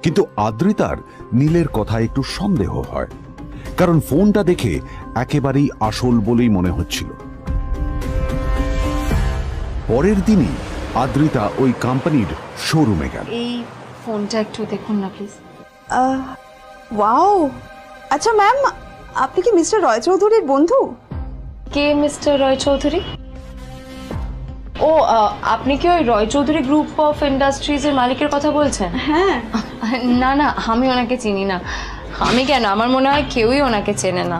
কিন্তু আদ্রিতার নীলের কথায় একটু সন্দেহ হয়, কারণ ফোনটা দেখে একেবারেই আসল বলেই মনে হচ্ছিল। পরের দিনই আদ্রিতা ওই কোম্পানির শোরুমে গেল। এই ফোনটা একটু দেখুন না প্লিজ। ওয়াও, আচ্ছা ম্যাম, আপনি কি মিস্টার রয় চৌধুরীর বন্ধু? কে মিস্টার রয় চৌধুরী? ও, আপনি কি ওই রয় চৌধুরী গ্রুপ অফ ইন্ডাস্ট্রিজের মালিকের কথা বলছেন? হ্যাঁ। না না, আমি ওনাকে চিনি না। আমি কেন, আমার মনে হয় কেউই ওনাকে চেনে না।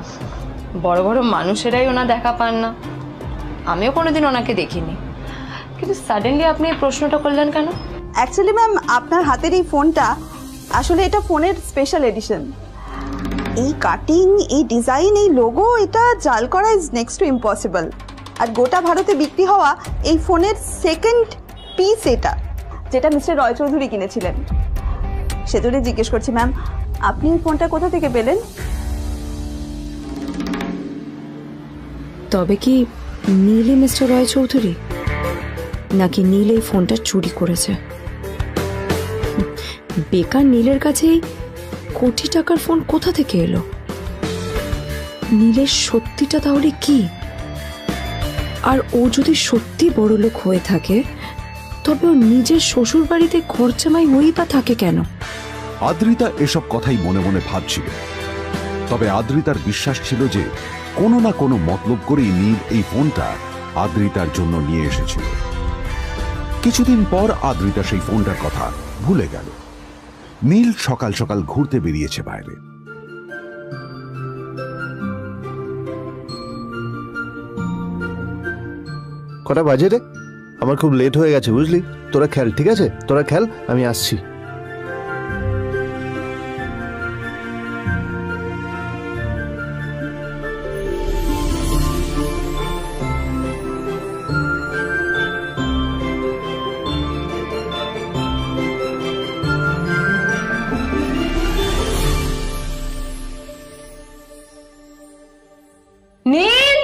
বড় বড় মানুষেরাই ওনা দেখা পান না। আমিও কোনোদিন ওনাকে দেখিনি। কিন্তু সাডেনলি আপনি এই প্রশ্নটা করলেন কেন? অ্যাকচুয়ালি ম্যাম, আপনার হাতের এই ফোনটা আসলে এটা ফোনের স্পেশাল এডিশন। এই কাটিং, এই ডিজাইন, এই লোগো, এটা জাল করা ইজ নেক্সট টু ইম্পসিবল। আর গোটা ভারতে বিক্রি হওয়া এই ফোনের সেকেন্ড পিস এটা, যেটা মিস্টার রয় চৌধুরী কিনেছিলেন। সেজন্যই জিজ্ঞেস করছি ম্যাম, আপনি এই ফোনটা কোথা থেকে পেলেন? তবে কি নীলই মিস্টার রয় চৌধুরী, নাকি নীল এই ফোনটা চুরি করেছে? বেকার নীলের কাছে এই কোটি টাকার ফোন কোথা থেকে এলো? নীলের সত্যিটা তাহলে কি? আর ও যদি সত্যি বড়লোক হয়ে থাকে তবে ও নিজের শ্বশুর বাড়িতে খরচামাই হয়েই বা থাকে কেন? আদ্রিতা এসব কথাই মনে মনে ভাবছিল। তবে আদ্রিতার বিশ্বাস ছিল যে কোনো না কোনো মতলব করেই নীল এই ফোনটা আদ্রিতার জন্য নিয়ে এসেছিল। কিছুদিন পর আদ্রিতা সেই ফোনটার কথা ভুলে গেল। নীল সকাল সকাল ঘুরতে বেরিয়েছে বাইরে। কটা বাজে রে? আমার খুব লেট হয়ে গেছে বুঝলি। তোরা খেল, ঠিক আছে? তোরা খেল, আমি আসছি। নীল,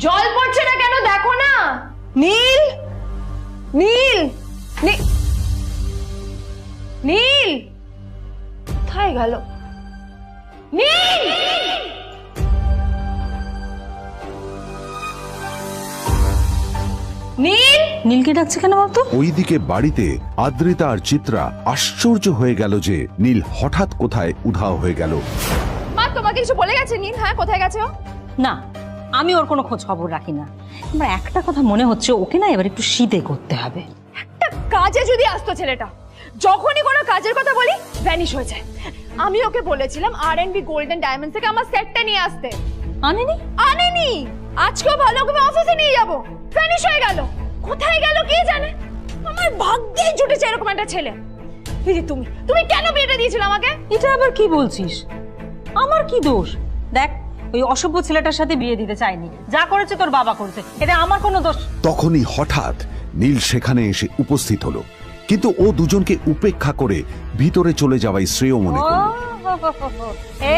জল পড়ছে না কেন দেখো না। নীল, নীল, নীল কোথায় গেল? নীল, নীল, নীলকে ডাকছে কেন বলতো? ওইদিকে বাড়িতে আদ্রিতা আর চিত্রা আশ্চর্য হয়ে গেল যে নীল হঠাৎ কোথায় উধাও হয়ে গেল। মা তোমাকে কিছু বলে গেছে নীল? হ্যাঁ, কোথায় গেছে ও? না, আমি ওর কোনো খোঁজ খবর রাখি না। আমার একটা কথা মনে হচ্ছে, ওকে না এবার একটু শীতে করতে হবে। একটা কাজে যদি আসতো ছেলেটা, যখনই কোনো কাজের কথা বলি ভ্যানিশ হয়ে যায়। আমি ওকে বলেছিলাম R&B গোল্ডেন ডায়মন্ড থেকে আমার সেটটা নিয়ে আসতে, আনেনি। আজকেও ভালো করে অফিসে নিয়ে যাব, ভ্যানিশ হয়ে গেল। কোথায় গেল কে জানে। আমার ভাগ্যেই জুটেছে এরকম একটা ছেলে। তুমি কেন বিয়েটা দিয়েছিলে আমাকে? এটা আবার কি বলছিস? আমার কি দোষ? দেখ, ওই অসভ্য ছেলেটার সাথে বিয়ে দিতে চাইনি। যা করেছে তোর বাবা করেছে, এটা আমার কোনো দোষ। তখনই হঠাৎ নীল সেখানে এসে উপস্থিত হলো, কিন্তু ও দুজনকে উপেক্ষা করে ভিতরে চলে যাওয়াই শ্রেয় মনে করল।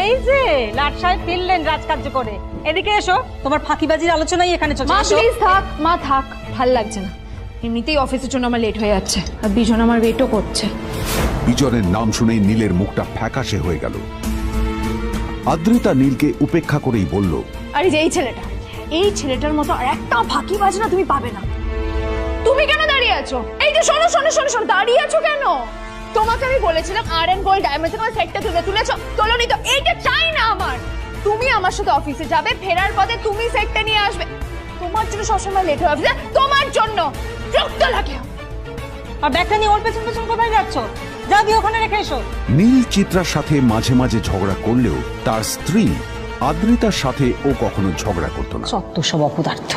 এই যে লাট সাহেব ফিরলেন রাজকার্য করে। এদিকে এসো, তোমার ফাঁকিবাজির আলোচনাই এখানে চলছে। মা প্লিজ থাক, মা থাক, ভাল লাগছে না। এমনিতেই অফিসের জন্য আমার লেট হয়ে যাচ্ছে, আর বিজন আমার ওয়েটও করছে। বিজনের নাম শুনেই নীলের মুখটা ফ্যাকাশে হয়ে গেল। আদ্রিতা নীলকে উপেক্ষা করেই বলল, আরে যে এই ছেলেটার মতো আর একটা ফাঁকিবাজ না তুমি পাবে না। তুমি কেন দাঁড়িয়ে আছো? এই যে শোনো শোনো শোনো শোনো, দাঁড়িয়ে আছো কেন? তোমাকে আমি বলেছিলাম R&B গোল্ড ডায়মন্ড থেকে আমার সেটটা তুলেছো, তোলোনি তো। এইটা চাই না আমার। তুমি আমার সাথে অফিসে যাবে, ফেরার পথে তুমি সেটটা নিয়ে আসবে। তোমার জন্য সবসময় লেট হয়ে অফিসে, তোমার জন্য রক্ত লাগে। আর ব্যাগটা নিয়ে ওর পেছন পেছন কোথায় যাচ্ছ? যা দিয়ে ওখানে রেখে এসো। নীল চিত্রার সাথে মাঝে মাঝে ঝগড়া করলেও তার স্ত্রী আদ্রিতার সাথে ও কখনো ঝগড়া করতো না। সত্য সব অপদার্থ।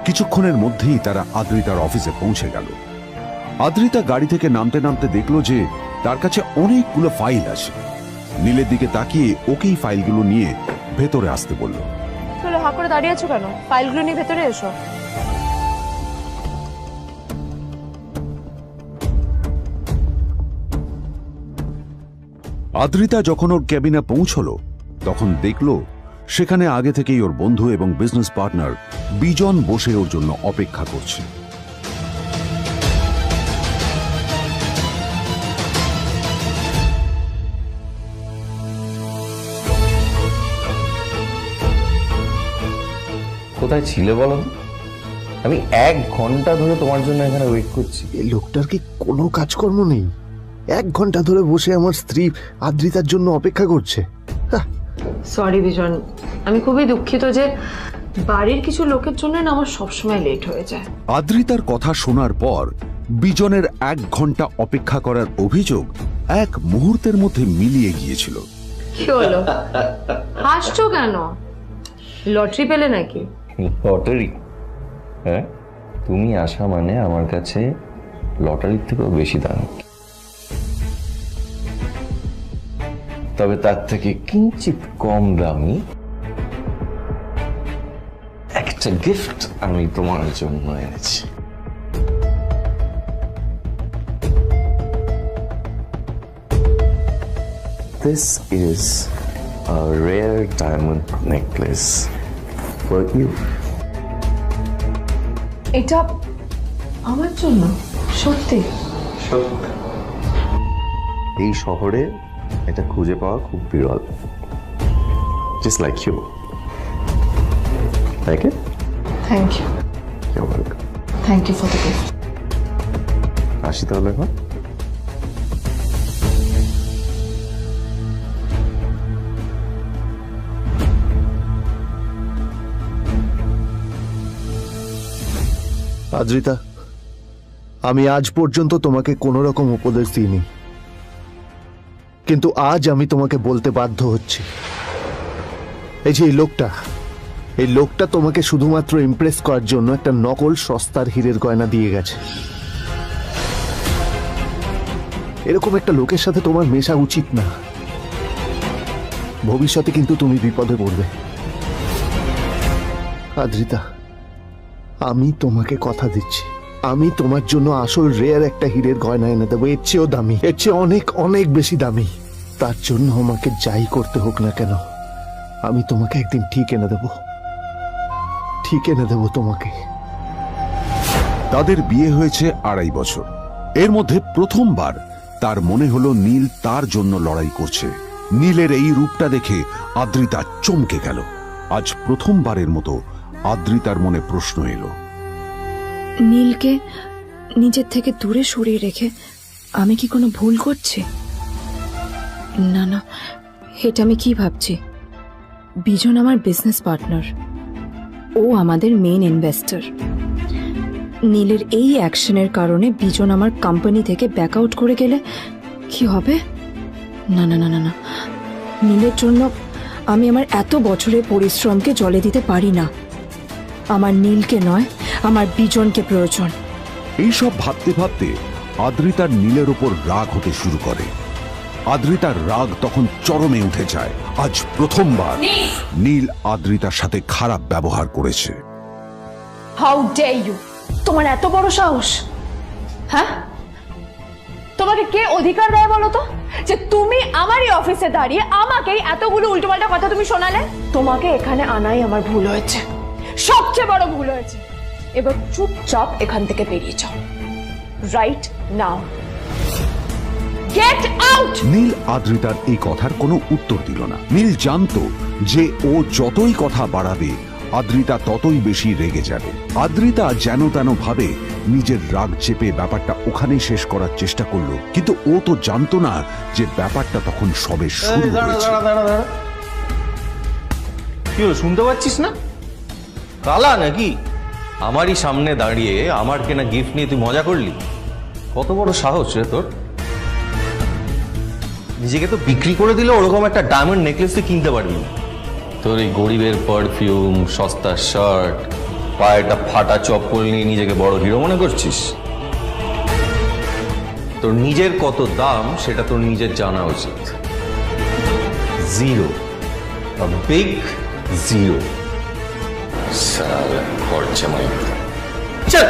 কিছুক্ষণের মধ্যেই তারা আদ্রিতার অফিসে পৌঁছে গেল। আদ্রিতা গাড়ি থেকে নামতে নামতে দেখলো যে তার কাছে অনেকগুলো ফাইল আছে। নীলের দিকে তাকিয়ে ওকেই ফাইলগুলো নিয়ে ভেতরে আসতে বলল। চলো, হা করে দাঁড়িয়ে আছো কেন? ফাইলগুলো নিয়ে ভেতরে এসো। আদ্রিতা যখন ওর ক্যাবিনে পৌঁছলো তখন দেখলো সেখানে আগে থেকেই ওর বন্ধু এবং বিজনেস পার্টনার বিজন বসে ওর জন্য অপেক্ষা করছে। কোথায় ছিলে বলো? আমি 1 ঘন্টা ধরে তোমার জন্য এখানে ওয়েট করছি। এই লোকটার কি কোনো কাজকর্ম নেই? 1 ঘন্টা ধরে বসে আমার স্ত্রী আদ্রিতার জন্য অপেক্ষা করছে। সরি বিজন, আমি খুবই দুঃখিত যে বাড়ির কিছু লোকের জন্য না আমার সবসময় লেট হয়ে যায়। আদ্রিতার কথা শোনার পর বিজনের 1 ঘন্টা অপেক্ষা করার অভিযোগ 1 মুহূর্তের মধ্যে মিলিয়ে গিয়েছিল। কি হলো? হাসছো কেন? লটারি পেলে নাকি? লটারি? হ্যাঁ, তুমি আসা মানে আমার কাছে লটারির থেকেও বেশি দাম। তবে তার থেকে কিঞ্চিত কম দামি একটা গিফট আমি তোমার জন্য এনেছি। This is a rare diamond necklace for you. এটা আমার জন্য সত্যি? এই শহরে এটা খুঁজে পাওয়া খুব বিরল। Just like you. Like it? Thank you. You're welcome. Thank you for the gift. আসি তাহলে এখন। আদ্রিতা, আমি আজ পর্যন্ত তোমাকে কোনো রকম উপদেশ দিইনি, কিন্তু আজ আমি তোমাকে বলতে বাধ্য হচ্ছি। এই যে এই লোকটা তোমাকে শুধুমাত্র ইমপ্রেস করার জন্য একটা নকল সস্তার হীরের গয়না দিয়ে গেছে। এরকম একটা লোকের সাথে তোমার মেশা উচিত না। ভবিষ্যতে কিন্তু তুমি বিপদে পড়বে। আদ্রিতা, আমি তোমাকে কথা দিচ্ছি, আমি তোমার জন্য আসল রেয়ার একটা হীরের গয়না এনে দেবো, এর চেয়েও দামি, এর চেয়ে অনেক অনেক বেশি দামি। তার জন্য আমাকে যাই করতে হোক না কেন, আমি তোমাকে একদিন ঠিক এনে দেবো তোমাকে। তাদের বিয়ে হয়েছে 2.5 বছর। এর মধ্যে প্রথমবার তার মনে হলো নীল তার জন্য লড়াই করছে। নীলের এই রূপটা দেখে আদ্রিতা চমকে গেল। আজ প্রথমবারের মতো আদ্রিতার মনে প্রশ্ন এলো, নীলকে নিজের থেকে দূরে সরিয়ে রেখে আমি কি কোনো ভুল করছি? না না, এটা আমি কি ভাবছি? বিজন আমার বিজনেস পার্টনার, ও আমাদের মেইন ইনভেস্টর। নীলের এই অ্যাকশনের কারণে বিজন আমার কোম্পানি থেকে ব্যাক আউট করে গেলে কি হবে? না না না না না, নীলের জন্য আমি আমার এত বছরের পরিশ্রমকে জলে দিতে পারি না। আমার নীলকে নয়, আমার বিজনকে প্রয়োজন। এইসব ভাবতে ভাবতে আদ্রিতার নীলের ওপর রাগ হতে শুরু করে। আদ্রিতার রাগ তখন চরমে উঠে যায়। আজ প্রথমবার নীল আদ্রিতার সাথে খারাপ ব্যবহার করেছে। How dare you! তোমার এত বড় সাহস! হ্যাঁ, তোমাকে কে অধিকার দেয় বলো তো যে তুমি আমারই অফিসে দাঁড়িয়ে আমাকেই এতগুলো উল্টোপাল্টা কথা তুমি শোনালে? তোমাকে এখানে আনাই আমার ভুল হয়েছে, সবচেয়ে বড় ভুল হয়েছে। এবার চুপচাপ এখান থেকে বেরিয়ে যাও, right now. Get out! Neel আদ্রিতার এই কথার কোনো উত্তর দিল না। নীল জানতো যে ও যতই কথা বাড়াবে আদ্রিতা ততই বেশি রেগে যাবে। আদ্রিতা যেন তেন ভাবে নিজের রাগ চেপে ব্যাপারটা ওখানেই শেষ করার চেষ্টা করলো, কিন্তু ও তো জানতো না যে ব্যাপারটা তখন সবে শুরু হয়েছে। কি হলো, শুনতে পাচ্ছিস না? কালা নাকি? আমারই সামনে দাঁড়িয়ে আমার কেনা গিফট নিয়ে তুই মজা করলি? কত বড় সাহস রে তোর! নিজেকে তো বিক্রি করে দিলে ওরকম একটা ডায়মন্ড নেকলেস তুই কিনতে পারবি না। তোর এই গরিবের পারফিউম, সস্তা শার্ট, পায়েটা ফাটা চপ্পল নিয়ে নিজেকে বড় হিরো মনে করছিস? তোর নিজের কত দাম সেটা তোর নিজের জানা উচিত। Zero, big zero. সারা খরচা মাই চল।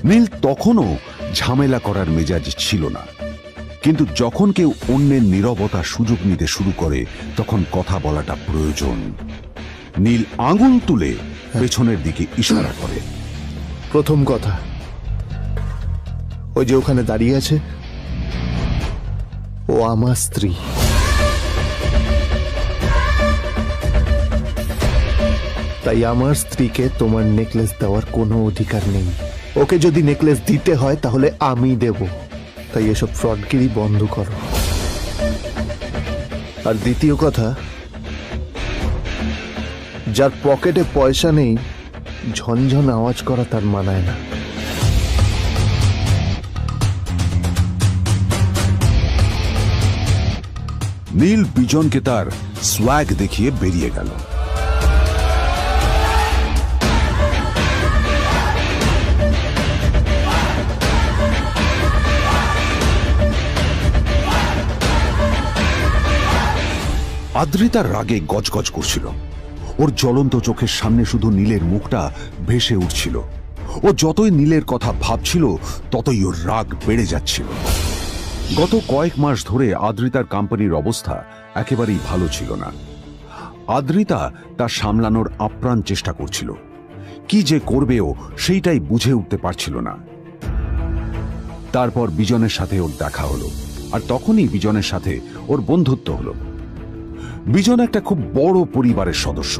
নীল তখনও ঝামেলা করার মেজাজ ছিল না, কিন্তু যখন কেউ অন্যের নীরবতা সুযোগ নিতে শুরু করে তখন কথা বলাটা প্রয়োজন। নীল আঙুল তুলে পেছনের দিকে ইশারা করে। প্রথম কথা, ওই যে ওখানে দাঁড়িয়ে আছে, ও আমার স্ত্রী। তাই আমার স্ত্রীকে তোমার নেকলেস দেওয়ার কোনো অধিকার নেই। ওকে যদি নেকলেস দিতে হয় তাহলে আমি দেব। তাই এসব ফ্রডগিরি বন্ধ করো। আর দ্বিতীয় কথা, যার পকেটে পয়সা নেই ঝনঝন আওয়াজ করা তার মানায় না। নীল বিজনকে তার সোয়াগ দেখিয়ে বেরিয়ে গেল। আদ্রিতার রাগে গজগজ করছিল। ওর জ্বলন্ত চোখের সামনে শুধু নীলের মুখটা ভেসে উঠছিল। ও যতই নীলের কথা ভাবছিল ততই ওর রাগ বেড়ে যাচ্ছিল। গত কয়েক মাস ধরে আদ্রিতার কোম্পানির অবস্থা একেবারেই ভালো ছিল না। আদ্রিতা তা সামলানোর আপ্রাণ চেষ্টা করছিল। কি যে করবেও সেইটাই বুঝে উঠতে পারছিল না। তারপর বিজনের সাথে ওর দেখা হলো, আর তখনই বিজনের সাথে ওর বন্ধুত্ব হলো। বিজন একটা খুব বড় পরিবারের সদস্য।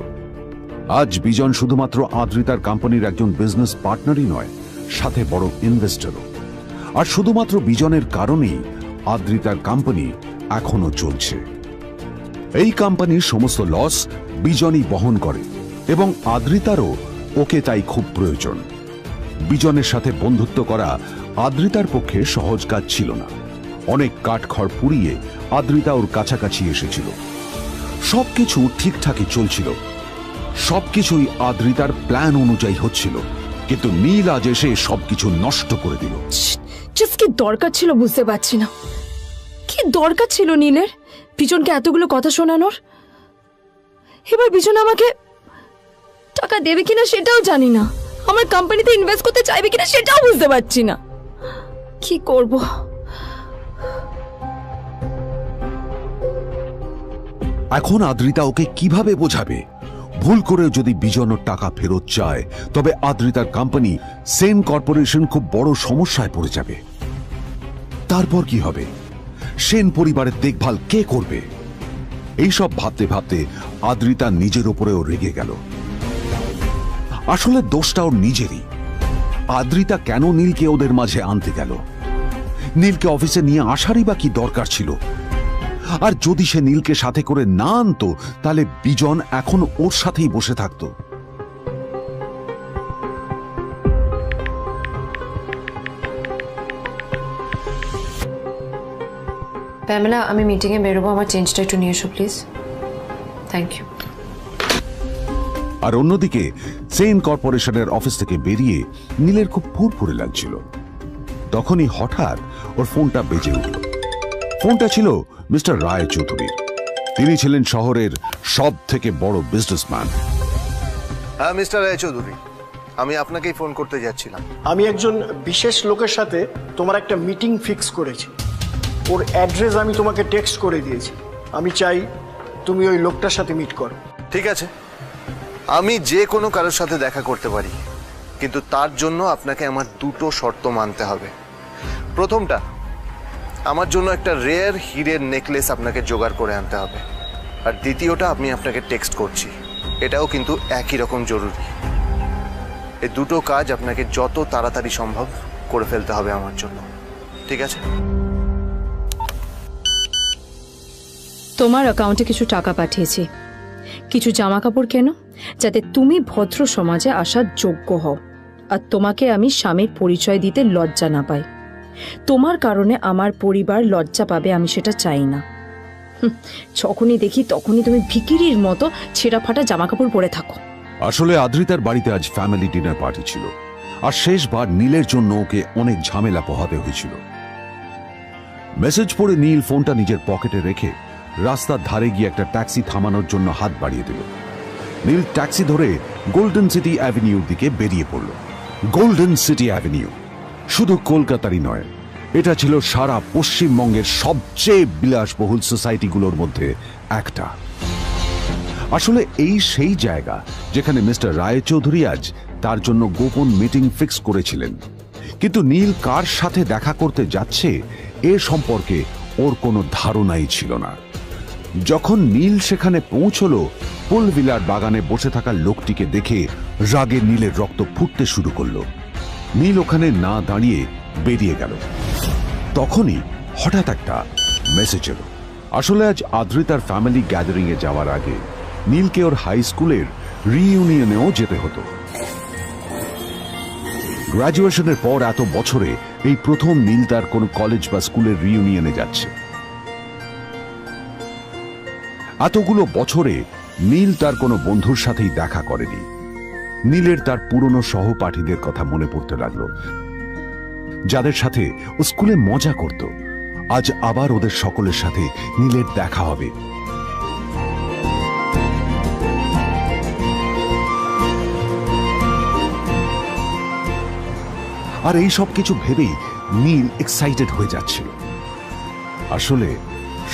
আজ বিজন শুধুমাত্র আদ্রিতার কোম্পানির একজন বিজনেস পার্টনারই নয়, সাথে বড় ইনভেস্টরও। আর শুধুমাত্র বিজনের কারণেই আদ্রিতার কোম্পানি এখনো চলছে। এই কোম্পানির সমস্ত লস বিজনই বহন করে এবং আদ্রিতারও ওকে তাই খুব প্রয়োজন। বিজনের সাথে বন্ধুত্ব করা আদ্রিতার পক্ষে সহজ কাজ ছিল না। অনেক কাঠখড় পুড়িয়ে আদ্রিতা ওর কাছাকাছি এসেছিল। সবকিছু ঠিকঠাকই চলছিল, সবকিছুই আদ্রিতার প্ল্যান অনুযায়ী হচ্ছিল, কিন্তু নীল আজ এসে সবকিছু নষ্ট করে দিল। কি দরকার ছিল বুঝতে পারছি না। কি দরকার ছিল নীলের বিজনকে এতগুলো কথা শোনানোর? এবার বিজন আমাকে টাকা দেবে কিনা সেটাও জানি না, আমার কোম্পানিতে ইনভেস্ট করতে চাইবে কিনা সেটাও বুঝতে পারছি না। কি করব? এখন আদ্রিতা ওকে কিভাবে বোঝাবে? ভুল করে যদি বিজন ওর টাকা ফেরত চায় তবে আদ্রিতার কোম্পানি সেন কর্পোরেশন খুব বড় সমস্যায় পড়ে যাবে। তারপর কি হবে? সেন পরিবারের দেখভাল কে করবে? এইসব ভাবতে ভাবতে আদ্রিতা নিজের উপরেও রেগে গেল। আসলে দোষটা ওর নিজেরই। আদ্রিতা কেন নীলকে ওদের মাঝে আনতে গেল? নীলকে অফিসে নিয়ে আসারই বা কি দরকার ছিল? আর যদি সে নীলকে সাথে করে না আনতো তাহলে বিজন এখন ওর সাথেই বসে থাকতো। প্যামেলা, আমি মিটিংয়ে বেরোবো, আমার চেঞ্জটা একটু নিয়ে এসো প্লিজ। Thank you. আর অন্যদিকে সেন কর্পোরেশনের অফিস থেকে বেরিয়ে নীলের খুব ফুরফুরে লাগছিল। তখনই হঠাৎ ওর ফোনটা বেজে উঠল। ফোনটা ছিল মিস্টার রায় চৌধুরীর। তিনি ছিলেন শহরের সব থেকে বড় বিজনেসম্যান। হ্যাঁ মিস্টার রায় চৌধুরী, আমি আপনাকেই ফোন করতে যাচ্ছিলাম। আমি একজন বিশেষ লোকের সাথে তোমার একটা মিটিং ফিক্স করেছি। ওর অ্যাড্রেস আমি তোমাকে টেক্সট করে দিয়েছি। আমি চাই তুমি ওই লোকটার সাথে মিট করো। ঠিক আছে, আমি যে কোনো কারোর সাথে দেখা করতে পারি, কিন্তু তার জন্য আপনাকে আমার দুটো শর্ত মানতে হবে। প্রথমটা, আমার জন্য একটা রেয়ার হীরের নেকলেস আপনাকে জোগাড় করে আনতে হবে। আর দ্বিতীয়টা, আমি আপনাকে টেক্সট করছি, এটাও কিন্তু একই রকম জরুরি। এই দুটো কাজ আপনাকে যত তাড়াতাড়ি সম্ভব করে ফেলতে হবে আমার জন্য, ঠিক আছে? তোমার অ্যাকাউন্টে কিছু টাকা পাঠিয়েছি। কিছু জামা কাপড় কেন, যাতে তুমি ভদ্র সমাজে আসার যোগ্য হও, আর তোমাকে আমি স্বামীর পরিচয় দিতে লজ্জা না পাই। তোমার কারণে আমার পরিবার লজ্জা পাবে, আমি সেটা চাই না। যখনই দেখি তখনই তুমি ভিখিরির মতো ছেঁড়া ফাটা জামা কাপড় পরে থাকো। আসলে আদ্রিতার বাড়িতে আজ ফ্যামিলি ডিনার পার্টি ছিল, আর শেষবার নীলের জন্য ওকে অনেক ঝামেলা পোহাতে হয়েছিল। মেসেজ পড়ে নীল ফোনটা নিজের পকেটে রেখে রাস্তার ধারে গিয়ে একটা ট্যাক্সি থামানোর জন্য হাত বাড়িয়ে দিল। নীল ট্যাক্সি ধরে গোল্ডেন সিটি অ্যাভিনিউর দিকে বেরিয়ে পড়ল। গোল্ডেন সিটি অ্যাভিনিউ শুধু কলকাতারই নয়, এটা ছিল সারা পশ্চিমবঙ্গের সবচেয়ে বিলাসবহুল সোসাইটিগুলোর মধ্যে একটা। আসলে এই সেই জায়গা যেখানে মিস্টার রায় চৌধুরী আজ তার জন্য গোপন মিটিং ফিক্স করেছিলেন। কিন্তু নীল কার সাথে দেখা করতে যাচ্ছে এ সম্পর্কে ওর কোনো ধারণাই ছিল না। যখন নীল সেখানে পৌঁছলো, পুলভিলার বাগানে বসে থাকা লোকটিকে দেখে রাগে নীলের রক্ত ফুটতে শুরু করলো। নীল ওখানে না দাঁড়িয়ে বেরিয়ে গেল। তখনই হঠাৎ একটা মেসেজ এলো। আসলে আজ আদ্রিতার ফ্যামিলি গ্যাদারিং এ যাওয়ার আগে নীলকে ওর হাই স্কুলের রিইউনিয়নেও যেতে হতো। গ্র্যাজুয়েশনের পর এত বছরে এই প্রথম নীল তার কোনো কলেজ বা স্কুলের রিইউনিয়নে যাচ্ছে। এতগুলো বছরে নীল তার কোনো বন্ধুর সাথেই দেখা করেনি। নীলের তার পুরনো সহপাঠীদের কথা মনে পড়তে লাগলো, যাদের সাথে ও স্কুলে মজা করত। আজ আবার ওদের সকলের সাথে নীলের দেখা হবে। আর এই সব কিছু ভেবেই নীল এক্সাইটেড হয়ে যাচ্ছিল। আসলে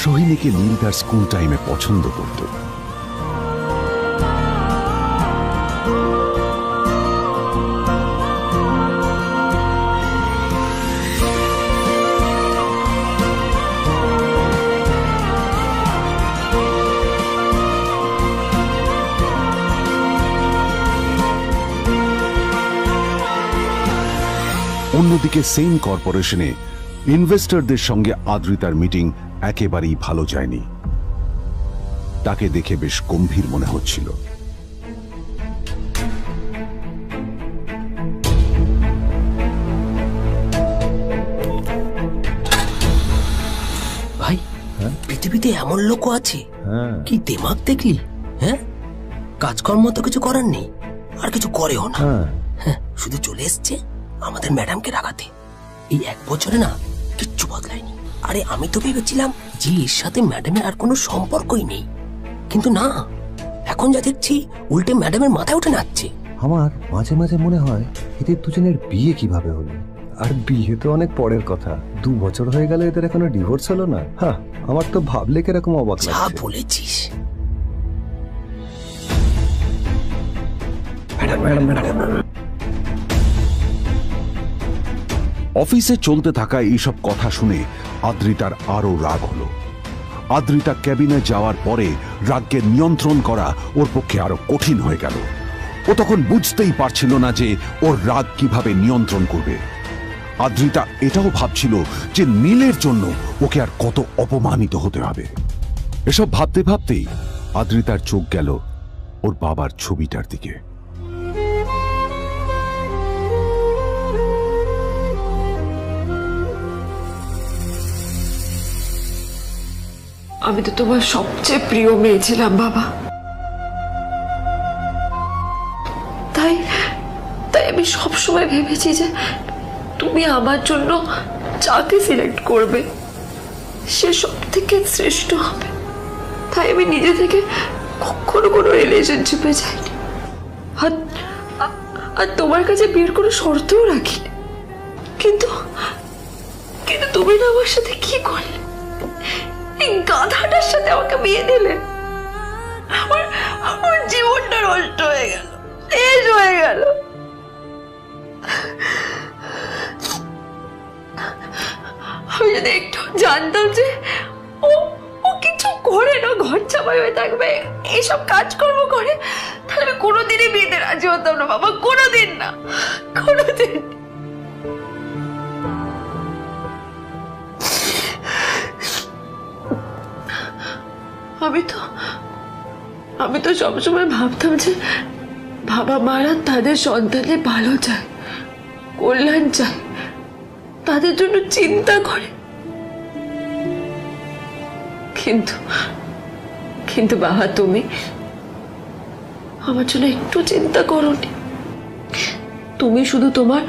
সোহিনীকে নীল তার স্কুল টাইমে পছন্দ করত। অন্যদিকে সেম কর্পোরেশনে ইনভেস্টরদের সঙ্গে আদ্রিতার মিটিং একেবারেই ভালো যায়নি। তাকে দেখে বেশ গম্ভীর মনে হচ্ছিল। ভাই পৃথিবীতে এমন লোকও আছে, কি দেমাগ দেখলি? হ্যাঁ, কাজকর্ম তো কিছু করার নেই, আর কিছু করেও না। হ্যাঁ, শুধু চলে এসছে আমাদের ম্যাডামকে রাখাতে। এই 1 বছরে না কিচ্ছু বদলায়নি। আরে আমি তো ভেবেছিলাম যে এর সাথে ম্যাডামের আর কোনো সম্পর্কই নেই, কিন্তু না, এখন যা দেখছি উল্টে ম্যাডামের মাথায় উঠে নাচছে। আমার মাঝে মাঝে মনে হয় এদের দুজনের বিয়ে কিভাবে হলো। আর বিয়ে তো অনেক পরের কথা, 2 বছর হয়ে গেল এদের এখনো ডিভোর্স হলো না। হ্যাঁ, আমার তো ভাবলে কিরকম অবাক যা লাগছে। বলেছিস। অফিসে চলতে থাকা এইসব কথা শুনে আদ্রিতার আরো রাগ হলো। আদ্রিতা ক্যাবিনে যাওয়ার পরে রাগকে নিয়ন্ত্রণ করা ওর পক্ষে আরো কঠিন হয়ে গেল। ও তখন বুঝতেই পারছিল না যে ওর রাগ কিভাবে নিয়ন্ত্রণ করবে। আদ্রিতা এটাও ভাবছিল যে নীলের জন্য ওকে আর কত অপমানিত হতে হবে। এসব ভাবতে ভাবতেই আদ্রিতার চোখ গেল ওর বাবার ছবিটার দিকে। আমি তো তোমার সবচেয়ে প্রিয় মেয়ে ছিলাম বাবা, তাই তাই আমি সবসময় ভেবেছি যে তুমি আমার জন্য যাকে সিলেক্ট করবে সে সব থেকে শ্রেষ্ঠ হবে। তাই আমি নিজে থেকে কখনো কোনো রিলেশনশিপে যাইনি, আর তোমার কাছে বিয়ের কোনো শর্তও রাখিনি। কিন্তু কিন্তু তুমি না আমার সাথে কি করলে? এই গাধাটার সাথে আমাকে বিয়ে দিলে। আমার আমার জীবনটা নষ্ট হয়ে গেল, শেষ হয়ে গেল। আমি যদি একটু জানতাম যে ও ও কিছু করে না, ঘর চাপাই হয়ে থাকবে, এইসব কাজকর্ম করে, তাহলে আমি কোনোদিনই বিয়েতে রাজি হতাম না বাবা, কোনোদিন না, কোনোদিন। আমি তো সবসময় ভাবতাম যে বাবা মারা তাদের সন্তানের ভালো চায়, কল্যাণ চায়, তাদের জন্য চিন্তা করে। কিন্তু কিন্তু বাবা, তুমি আমার জন্য একটু চিন্তা করোনি। তুমি শুধু তোমার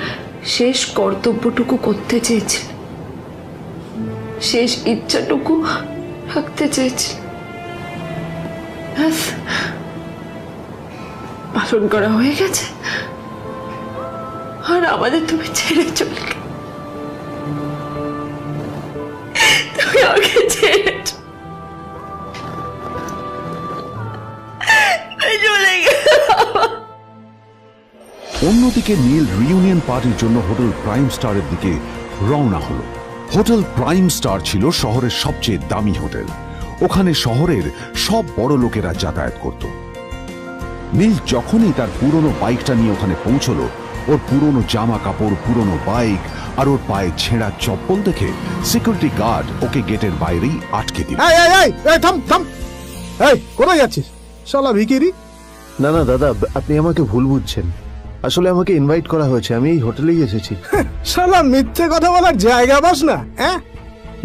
শেষ কর্তব্যটুকু করতে চেয়েছিলে, শেষ ইচ্ছাটুকু রাখতে চেয়েছিলে, পালন করা হয়ে গেছে, আর আমাদের তুমি ছেড়ে চলে গেলে। তুমি আমাকে ছেড়ে চলে গেলে। অন্যদিকে নীল রিউনিয়ন পার্টির জন্য হোটেল প্রাইম স্টারের দিকে রওনা হলো। হোটেল প্রাইম স্টার ছিল শহরের সবচেয়ে দামি হোটেল। ওখানে শহরের সব বড় লোকেরা যাতায়াত করত। নীল যখনই তার পুরনো বাইকটা নিয়ে ওখানে পৌঁছলো, ওর পুরনো জামা কাপড়, পুরনো বাইক আর ওর পায়ে ছেঁড়া চপ্পল দেখে সিকিউরিটি গার্ড ওকে গেটের বাইরেই আটকে দিল। থাম থাম, এই কোথায় যাচ্ছিস শালা ভিখিরি? না না দাদা, আপনি আমাকে ভুল বুঝছেন। আসলে আমাকে ইনভাইট করা হয়েছে, আমি এই হোটেলেই এসেছি। শালা মিথ্যে কথা বলার জায়গা পাস না? হ্যাঁ,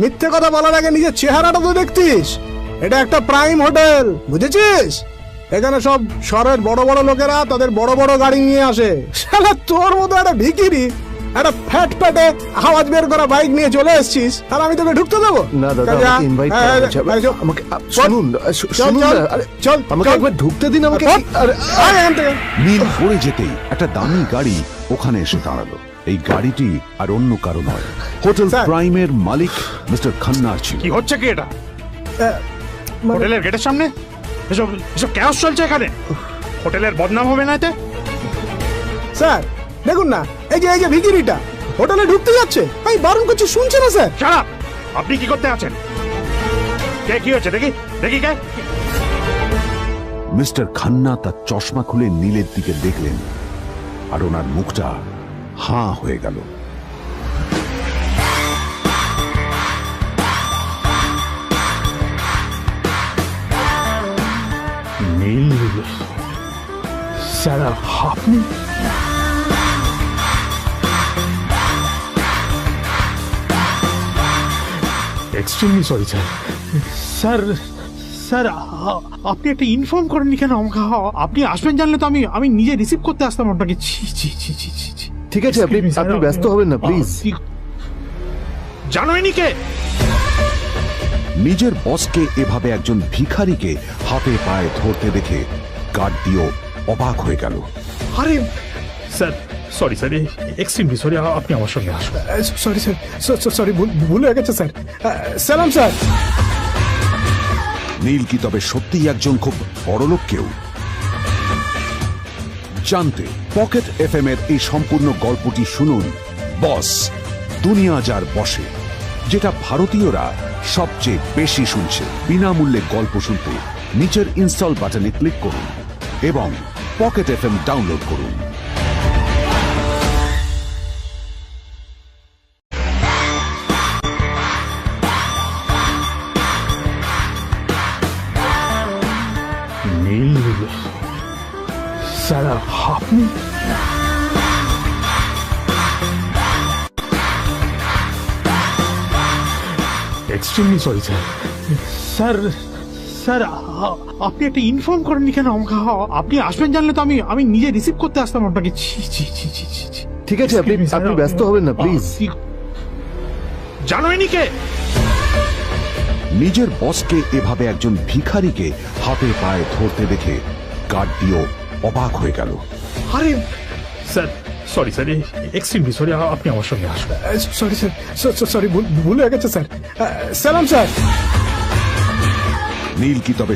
মিথ্যে কথা বলার আগে নিজের চেহারাটা তো দেখতিস। এটা একটা প্রাইম হোটেল, বুঝেছিস? এখানে সব শহরের বড় বড় লোকেরা তাদের বড় বড় গাড়ি নিয়ে আসে। শালা তোর মতো একটা ভিখিরি একটা ফ্যাট প্যাটে আওয়াজ বের করা বাইক নিয়ে চলে এসেছিস, আর আমি তোকে ঢুকতে দেবো? না দাদা, আমাকে ইনভাইট করা হয়েছে। আমাকে শুনুন শুনুন, চল আমাকে একবার ঢুকতে দিন আমাকে। নীল পড়ে যেতেই একটা দামি গাড়ি ওখানে এসে দাঁড়ালো। এই গাড়িটি আর অন্য কারো নয়, হোটেল প্রাইমের মালিক মিস্টার খান্নার ছিল। কি হচ্ছে কি এটা? হোটেলের গেটের সামনে এসব এসব ক্যাশ চলছে এখানে। হোটেলের বদনাম হবে না এতে? স্যার দেখুন না, এই যে ভিখিরিটা হোটেলে ঢুকতে যাচ্ছে, আমি বারণ করছি, শুনছে না স্যার। Shut up! আপনি কি করতে আছেন? কে কি হচ্ছে দেখি দেখি কে? মিস্টার খান্না তার চশমা খুলে নীলের দিকে দেখলেন, আর ওনার মুখটা হাঁ হয়ে গেল। নীল স্যার, আপনি? Extremely sorry sir. Sir sir, আপনি একটা ইনফর্ম করেননি কেন আমাকে? আপনি আসবেন জানলে তো আমি নিজে রিসিভ করতে আসতাম আপনাকে। ছি ছি ছি ছি ছি ছি। ঠিক আছে, আপনি ব্যস্ত হবেন না প্লিজ। জানোইনি কে? নিজের বসকে এভাবে একজন ভিখারিকে হাতে পায়ে ধরতে দেখে গার্ডিও অবাক হয়ে গেল। আরে sir, sorry sir, extremely sorry. আপনি আমার সঙ্গে আসুন। সরি স্যার, সরি, ভুল হয়ে গেছে স্যার। সালাম স্যার। নীল কি তবে সত্যিই একজন খুব বড়লোক কেউ? জানতে পকেট এফএম এর এই সম্পূর্ণ গল্পটি শুনুন, বস দুনিয়া যার বসে, যেটা ভারতীয়রা সবচেয়ে বেশি শুনছে। বিনামূল্যে গল্প শুনতে নিচের ইনস্টল বাটনে ক্লিক করুন এবং পকেট এফএম ডাউনলোড করুন। নীল স্যার, আপনি? Extremely sorry sir. Sir sir, আপনি একটা ইনফর্ম করেননি কেন আমাকে? আপনি আসবেন জানলে তো আমি নিজে রিসিভ করতে আসতাম আপনাকে। ছি ছি ছি ছি ছি। ঠিক আছে, আপনি ব্যস্ত হবেন না প্লিজ। জানোইনি কে? নিজের বসকে এভাবে একজন ভিখারিকে হাতে পায়ে ধরতে দেখে গার্ডিও অবাক হয়ে গেল। আরে sir, sorry sir, extremely sorry. আপনি আমার সঙ্গে আসুন। সরি স্যার, সরি, ভুল হয়ে গেছে স্যার। সালাম স্যার। নীল কি তবে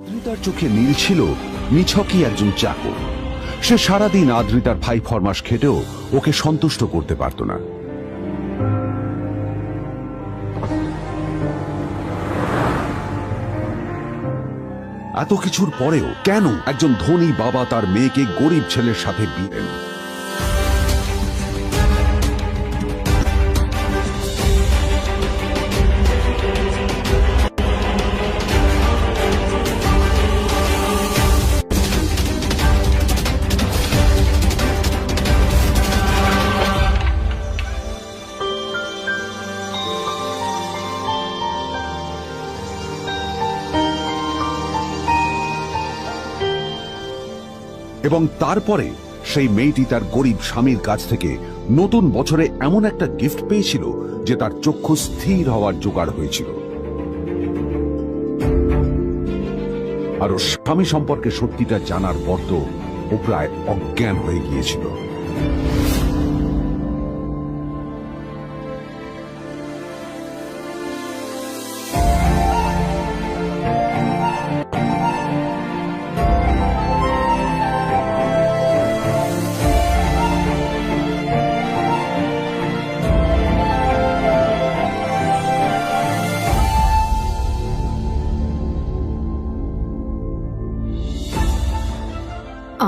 আদ্রিতার চোখে নীল ছিল নিছকই একজন চাকর। সে সারাদিন আদ্রিতার ভাই ফরমাস খেটেও ওকে সন্তুষ্ট করতে পারত না। এত কিছুর পরেও কেন একজন ধনী বাবা তার মেয়েকে গরিব ছেলের সাথে বিয়ে দেন? এবং তারপরে সেই মেয়েটি তার গরিব স্বামীর কাছ থেকে নতুন বছরে এমন একটা গিফট পেয়েছিল যে তার চক্ষু স্থির হওয়ার জোগাড় হয়েছিল। আর ওর স্বামী সম্পর্কে সত্যিটা জানার পর তো ও প্রায় অজ্ঞান হয়ে গিয়েছিল।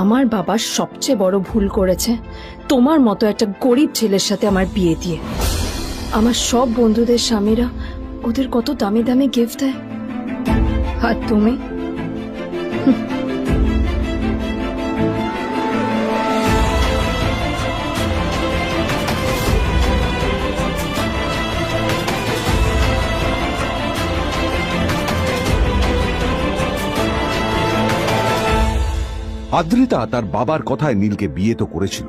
আমার বাবা সবচেয়ে বড় ভুল করেছে তোমার মতো একটা গরিব ছেলের সাথে আমার বিয়ে দিয়ে। আমার সব বন্ধুদের স্বামীরা ওদের কত দামি দামি গিফট দেয়, আর তুমি? আদ্রিতা তার বাবার কথায় নীলকে বিয়ে তো করেছিল,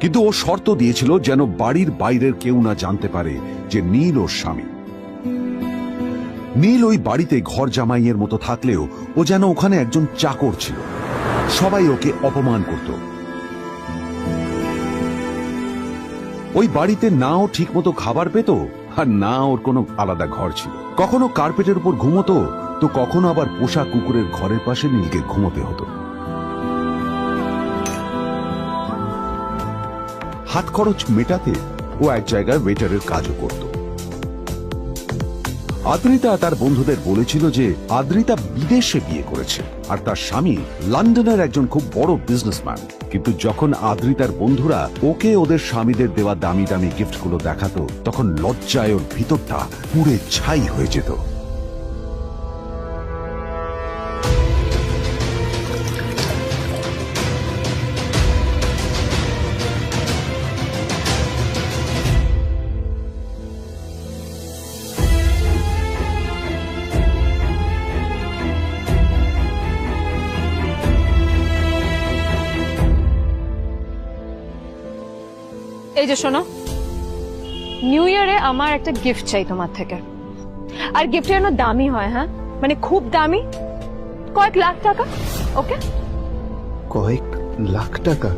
কিন্তু ও শর্ত দিয়েছিল যেন বাড়ির বাইরের কেউ না জানতে পারে যে নীল ওর স্বামী। নীল ওই বাড়িতে ঘর জামাইয়ের মতো থাকলেও ও যেন ওখানে একজন চাকর ছিল। সবাই ওকে অপমান করত। ওই বাড়িতে না ও ঠিক মতো খাবার পেত, আর না ওর কোনো আলাদা ঘর ছিল। কখনো কার্পেটের উপর ঘুমোতো, তো কখনো আবার পোষা কুকুরের ঘরের পাশে নীলকে ঘুমোতে হতো। হাত খরচ মেটাতে ও এক জায়গায় ওয়েটারের কাজও করত। আদ্রিতা তার বন্ধুদের বলেছিল যে আদ্রিতা বিদেশে বিয়ে করেছে, আর তার স্বামী লন্ডনের একজন খুব বড় বিজনেসম্যান। কিন্তু যখন আদ্রিতার বন্ধুরা ওকে ওদের স্বামীদের দেওয়া দামি দামি গিফটগুলো দেখাতো, তখন লজ্জায় ওর ভিতরটা পুড়ে ছাই হয়ে যেত। এই যে শোনো, নিউ ইয়ারে আমার একটা গিফট চাই তোমার থেকে। আর গিফট যেন দামি হয়, হ্যাঁ, মানে খুব দামি, কয়েক লাখ টাকা। ওকে? কয়েক লাখ টাকা?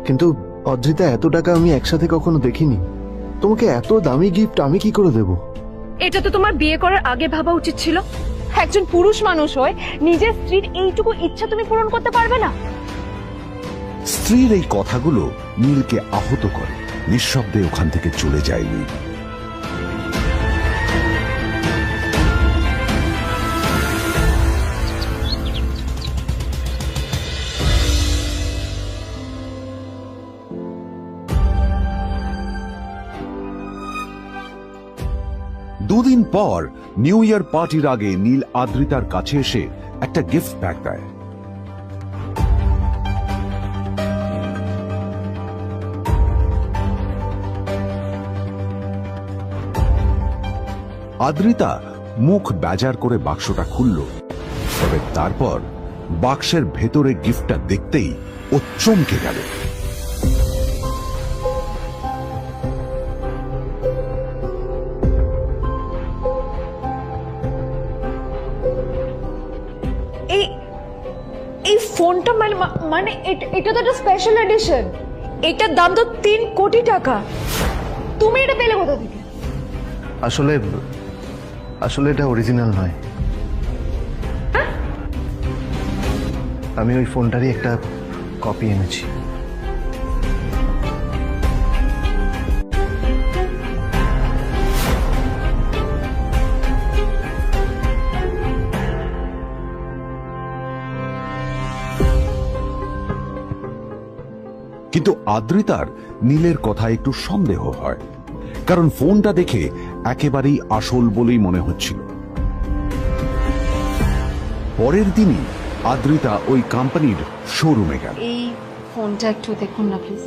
কিন্তু অদ্রিতা, এত টাকা আমি একসাথে কখনো দেখিনি। তোমাকে এত দামি গিফট আমি কি করে দেব? এটা তো তোমার বিয়ে করার আগে ভাবা উচিত ছিল। একজন পুরুষ মানুষ হয়ে নিজের স্ত্রীর এইটুকু ইচ্ছা তুমি পূরণ করতে পারবে না? স্ত্রীর এই কথাগুলো নীলকে আহত করে। নিঃশব্দে ওখান থেকে চলে যায় নীল। দুদিন পর নিউ ইয়ার পার্টির আগে নীল আদ্রিতার কাছে এসে একটা গিফট প্যাক দেয়। আদ্রিতা মুখ বেজার করে বাক্সটা খুলল, তবে তারপর বাক্সের ভেতরে গিফটটা দেখতেই ও চমকে গেল। এই ফোনটা মানে এটা তো একটা স্পেশাল এডিশন। এটার দাম তো 3 কোটি টাকা। তুমি এটা পেলে কোথা থেকে? আসলে এটা অরিজিনাল নয়। আমি ওই ফোনটারই একটা কপি এনেছি। কিন্তু আদ্রিতার নীলের কথা একটু সন্দেহ হয়, কারণ ফোনটা দেখে একেবারেই আসল বলেই মনে হচ্ছিল। পরের দিনই আদ্রিতা ওই কোম্পানির শোরুমে গেল। এই ফোনটা একটু দেখুন না প্লিজ।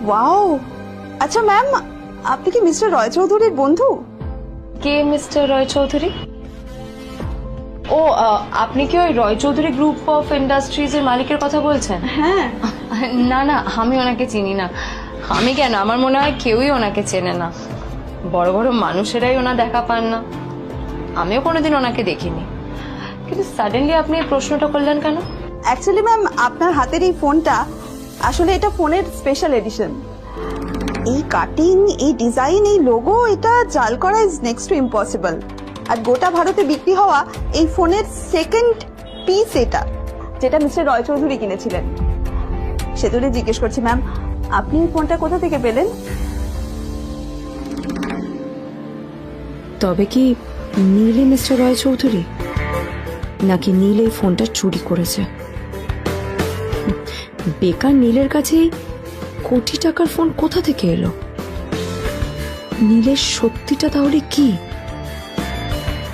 ওয়াও, আচ্ছা ম্যাম, আপনি কি মিস্টার রয় চৌধুরীর বন্ধু? কে মিস্টার রয় চৌধুরী? ও, আপনি কি ওই রয় চৌধুরী গ্রুপ অফ ইন্ডাস্ট্রিজ এর মালিকের কথা বলছেন? হ্যাঁ। না না, আমি ওনাকে চিনি না। আমি কেন, আমার মনে হয় কেউই ওনাকে চেনে না। বড় বড় মানুষেরাই ওনা দেখা পান না। আমিও কোনোদিন ওনাকে দেখিনি। কিন্তু সাডেনলি আপনি এই প্রশ্নটা করলেন কেন? অ্যাকচুয়ালি ম্যাম, আপনার হাতের এই ফোনটা আসলে এটা ফোনের স্পেশাল এডিশন। এই কাটিং, এই ডিজাইন, এই লোগো, এটা জাল করা ইজ নেক্সট টু ইম্পসিবল। আর গোটা ভারতে বিক্রি হওয়া এই ফোনের সেকেন্ড পিস এটা, যেটা মিস্টার রয় চৌধুরী কিনেছিলেন। সেতুরে জিজ্ঞেস করছি ম্যাম, আপনি এই ফোনটা কোথা থেকে পেলেন? তবে কি নীলে মিস্টার রয় চৌধুরী, নাকি নীল এই ফোনটা চুরি করেছে? বেকার নীলের কাছে কোটি টাকার ফোন কোথা থেকে এলো? নীলের সত্যিটা তাহলে কি?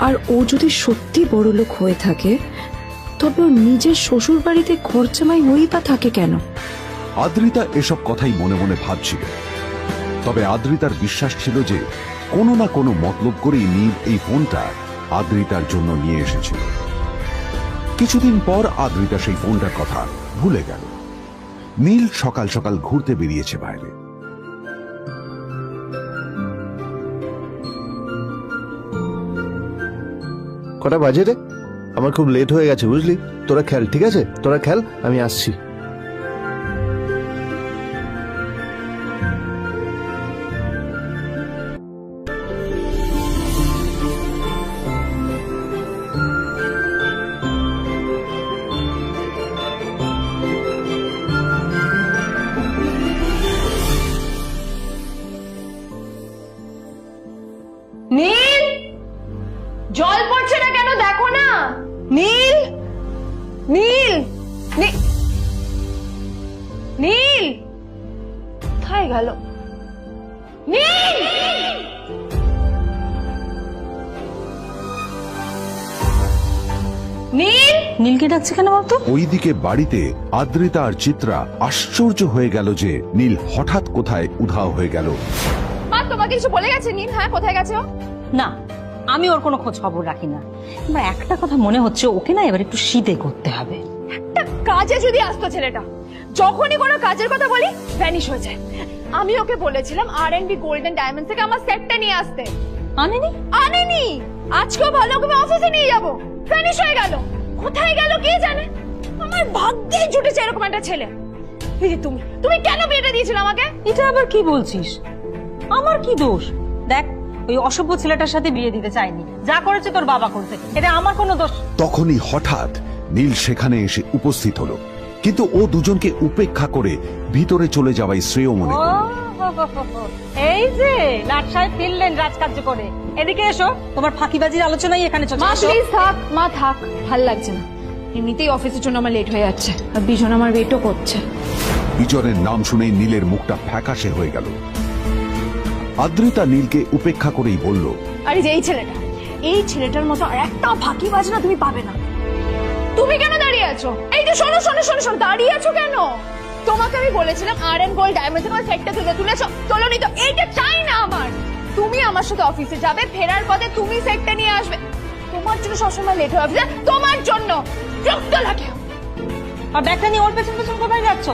আর ও যদি সত্যি বড় লোক হয়ে থাকে, তবে ও নিজের শ্বশুর বাড়িতে ঘরজামাই হয়েই বা থাকে কেন? আদ্রিতা এসব কথাই মনে মনে ভাবছিল। তবে আদ্রিতার বিশ্বাস ছিল যে কোনো না কোনো মতলব করেই নীল এই ফোনটা আদ্রিতার জন্য নিয়ে এসেছিল। কিছুদিন পর আদ্রিতা সেই ফোনটার কথা ভুলে গেল। নীল সকাল সকাল ঘুরতে বেরিয়েছে বাইরে। কটা বাজে রে? আমার খুব লেট হয়ে গেছে বুঝলি। তোরা খেল, ঠিক আছে? তোরা খেল, আমি আসছি। নীল, জল পড়ছে না কেন দেখো না। নীল, নীল, নীল কোথায় গেল? নীল, নীল, নীলকে ডাকছে কেন বলতো? ওইদিকে বাড়িতে আদ্রিতা আর চিত্রা আশ্চর্য হয়ে গেল যে নীল হঠাৎ কোথায় উধাও হয়ে গেল। মা তোমাকে কিছু বলে গেছে নীল? হ্যাঁ, কোথায় গেছে ও? না, আমি ওর কোনো খোঁজ খবর রাখি না। এবার একটা কথা মনে হচ্ছে, ওকে না এবার একটু শীতে করতে হবে। একটা কাজে যদি আসতো ছেলেটা, যখনই কোনো কাজের কথা বলি ভ্যানিশ হয়ে যায়। আমি ওকে বলেছিলাম R&B গোল্ড এন্ড ডায়মন্ড থেকে আমার সেটটা নিয়ে আসতে, আনেনি। আজকেও ভালো করে অফিসে নিয়ে যাব, ভ্যানিশ হয়ে গেল। কোথায় গেল কে জানে। আমার ভাগ্যে জুটেছে এরকম একটা ছেলে। তুমি কেন বিয়েটা দিয়েছিলে আমাকে? এটা আবার কি বলছিস? আমার কি দোষ? দেখ, ওই অসভ্য ছেলেটার সাথে বিয়ে দিতে চাইনি। যা করেছে তোর বাবা করেছে, এটা আমার কোনো দোষ। তখনই হঠাৎ নীল সেখানে এসে উপস্থিত হলো, কিন্তু ও দুজনকে উপেক্ষা করে ভিতরে চলে যাওয়াই শ্রেয় মনে করল। এই যে লাট সাহেব ফিরলেন রাজকার্য করে। এদিকে এসো, তোমার ফাঁকিবাজির আলোচনাই এখানে চলছে। মা প্লিজ থাক, মা থাক, ভাল লাগছে না। এমনিতেই অফিসের জন্য আমার লেট হয়ে যাচ্ছে, আর বিজন আমার ওয়েটও করছে। বিজনের নাম শুনেই নীলের মুখটা ফ্যাকাশে হয়ে গেল। আদ্রিতা নীলকে উপেক্ষা করেই বলল, আরে যে এই ছেলেটার মতো আর একটা ফাঁকিবাজ না তুমি পাবে না। তুমি কেন দাঁড়িয়ে আছো? এই যে শোনো শোনো শোনো শোনো, দাঁড়িয়ে আছো কেন? তোমাকে আমি বলেছিলাম R&B গোল্ড ডায়মন্ড থেকে সেটটা তুলেছো, তোলোনি তো। এইটা চাই না আমার। তুমি আমার সাথে অফিসে যাবে, ফেরার পথে তুমি সেটটা নিয়ে আসবে। তোমার জন্য সবসময় লেট হয়ে যাবে, তোমার জন্য বিরক্ত লাগে। আর ব্যাগটা নিয়ে ওর পেছন পেছন কোথায় যাচ্ছ?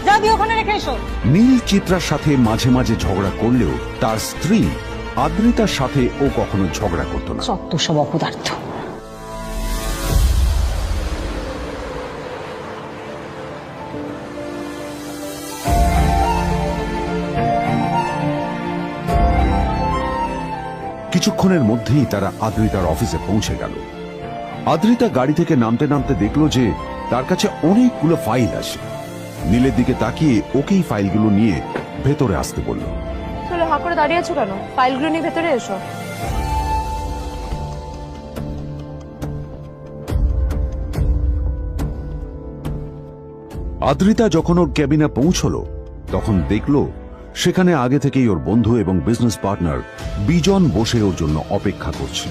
যাও দিয়ে ওখানে রেখে এসো। নীল চিত্রার সাথে মাঝে মাঝে ঝগড়া করলেও তার স্ত্রী আদ্রিতার সাথে ও কখনো ঝগড়া করতো না। সত্য সব অপদার্থ। কিছুক্ষণের মধ্যেই তারা আদ্রিতার অফিসে পৌঁছে গেল। আদ্রিতা গাড়ি থেকে নামতে নামতে দেখলো যে তার কাছে অনেকগুলো ফাইল আছে। নীলের দিকে তাকিয়ে ওকেই ফাইলগুলো নিয়ে ভেতরে আসতে বলল। চলো, হা করে দাঁড়িয়ে আছো কেন? ফাইলগুলো নিয়ে ভেতরে এসো। আদ্রিতা যখন ওর ক্যাবিনে পৌঁছলো তখন দেখলো সেখানে আগে থেকেই ওর বন্ধু এবং বিজনেস পার্টনার বিজন বসে ওর জন্য অপেক্ষা করছে।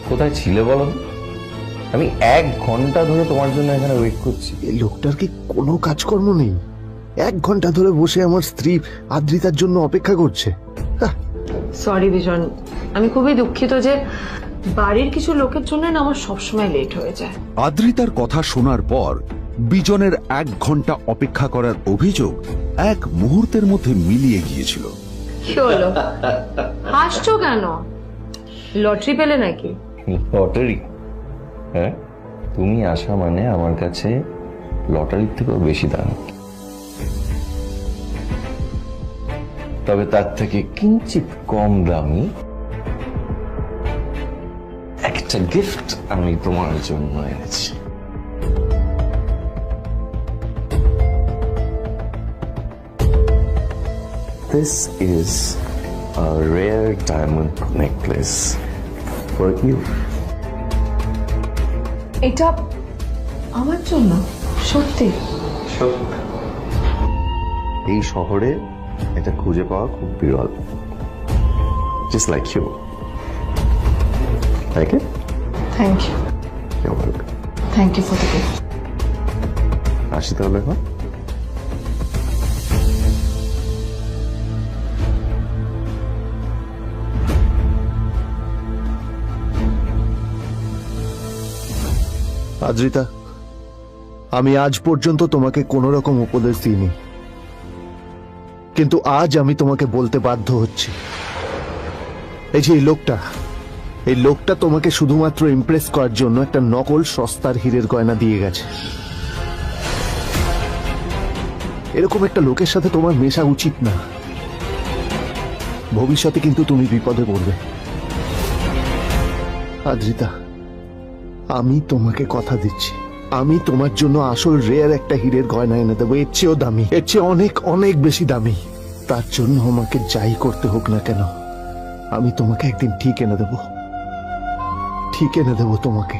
কোথায় ছিলে বলো? আমি 1 ঘন্টা ধরে তোমার জন্য এখানে ওয়েট করছি। এই লোকটার কি কোনো কাজকর্ম নেই? 1 ঘন্টা ধরে বসে আমার স্ত্রী আদ্রিতার জন্য অপেক্ষা করছে। সরি বিজন, আমি খুবই দুঃখিত যে বাড়ির কিছু লোকের জন্য না আমার সবসময় লেট হয়ে যায়। আদ্রিতার কথা শোনার পর বিজনের 1 ঘন্টা অপেক্ষা করার অভিযোগ 1 মুহূর্তের মধ্যে মিলিয়ে গিয়েছিল। কি হলো? হাসছো কেন? লটারি পেলে নাকি? লটারি? হ্যাঁ, তুমি আসা মানে আমার কাছে লটারির থেকেও বেশি দাম। তবে তার থেকে কিঞ্চিত কম দামি একটা গিফট আমি তোমার জন্য এনেছি। This is a rare diamond necklace for you. এটা আমার জন্য? সত্যি? এই শহরে এটা খুঁজে পাওয়া খুব বিরল। Just like you. Like it? Thank you. You're welcome. Thank you for the gift. আসি তাহলে এখন। আদ্রিতা, আমি আজ পর্যন্ত তোমাকে কোনো রকম উপদেশ দিইনি, কিন্তু আজ আমি তোমাকে বলতে বাধ্য হচ্ছি। এই যে এই লোকটা তোমাকে শুধুমাত্র ইমপ্রেস করার জন্য একটা নকল সস্তার হীরের গয়না দিয়ে গেছে। এরকম একটা লোকের সাথে তোমার মেশা উচিত না। ভবিষ্যতে কিন্তু তুমি বিপদে পড়বে। আদ্রিতা, আমি তোমাকে কথা দিচ্ছি, আমি তোমার জন্য আসল রেয়ার একটা হীরের গয়না এনে দেবো, এর চেয়েও দামি, এর চেয়ে অনেক অনেক বেশি দামি। তার জন্য আমাকে যাই করতে হোক না কেন, আমি তোমাকে একদিন ঠিক এনে দেবো তোমাকে।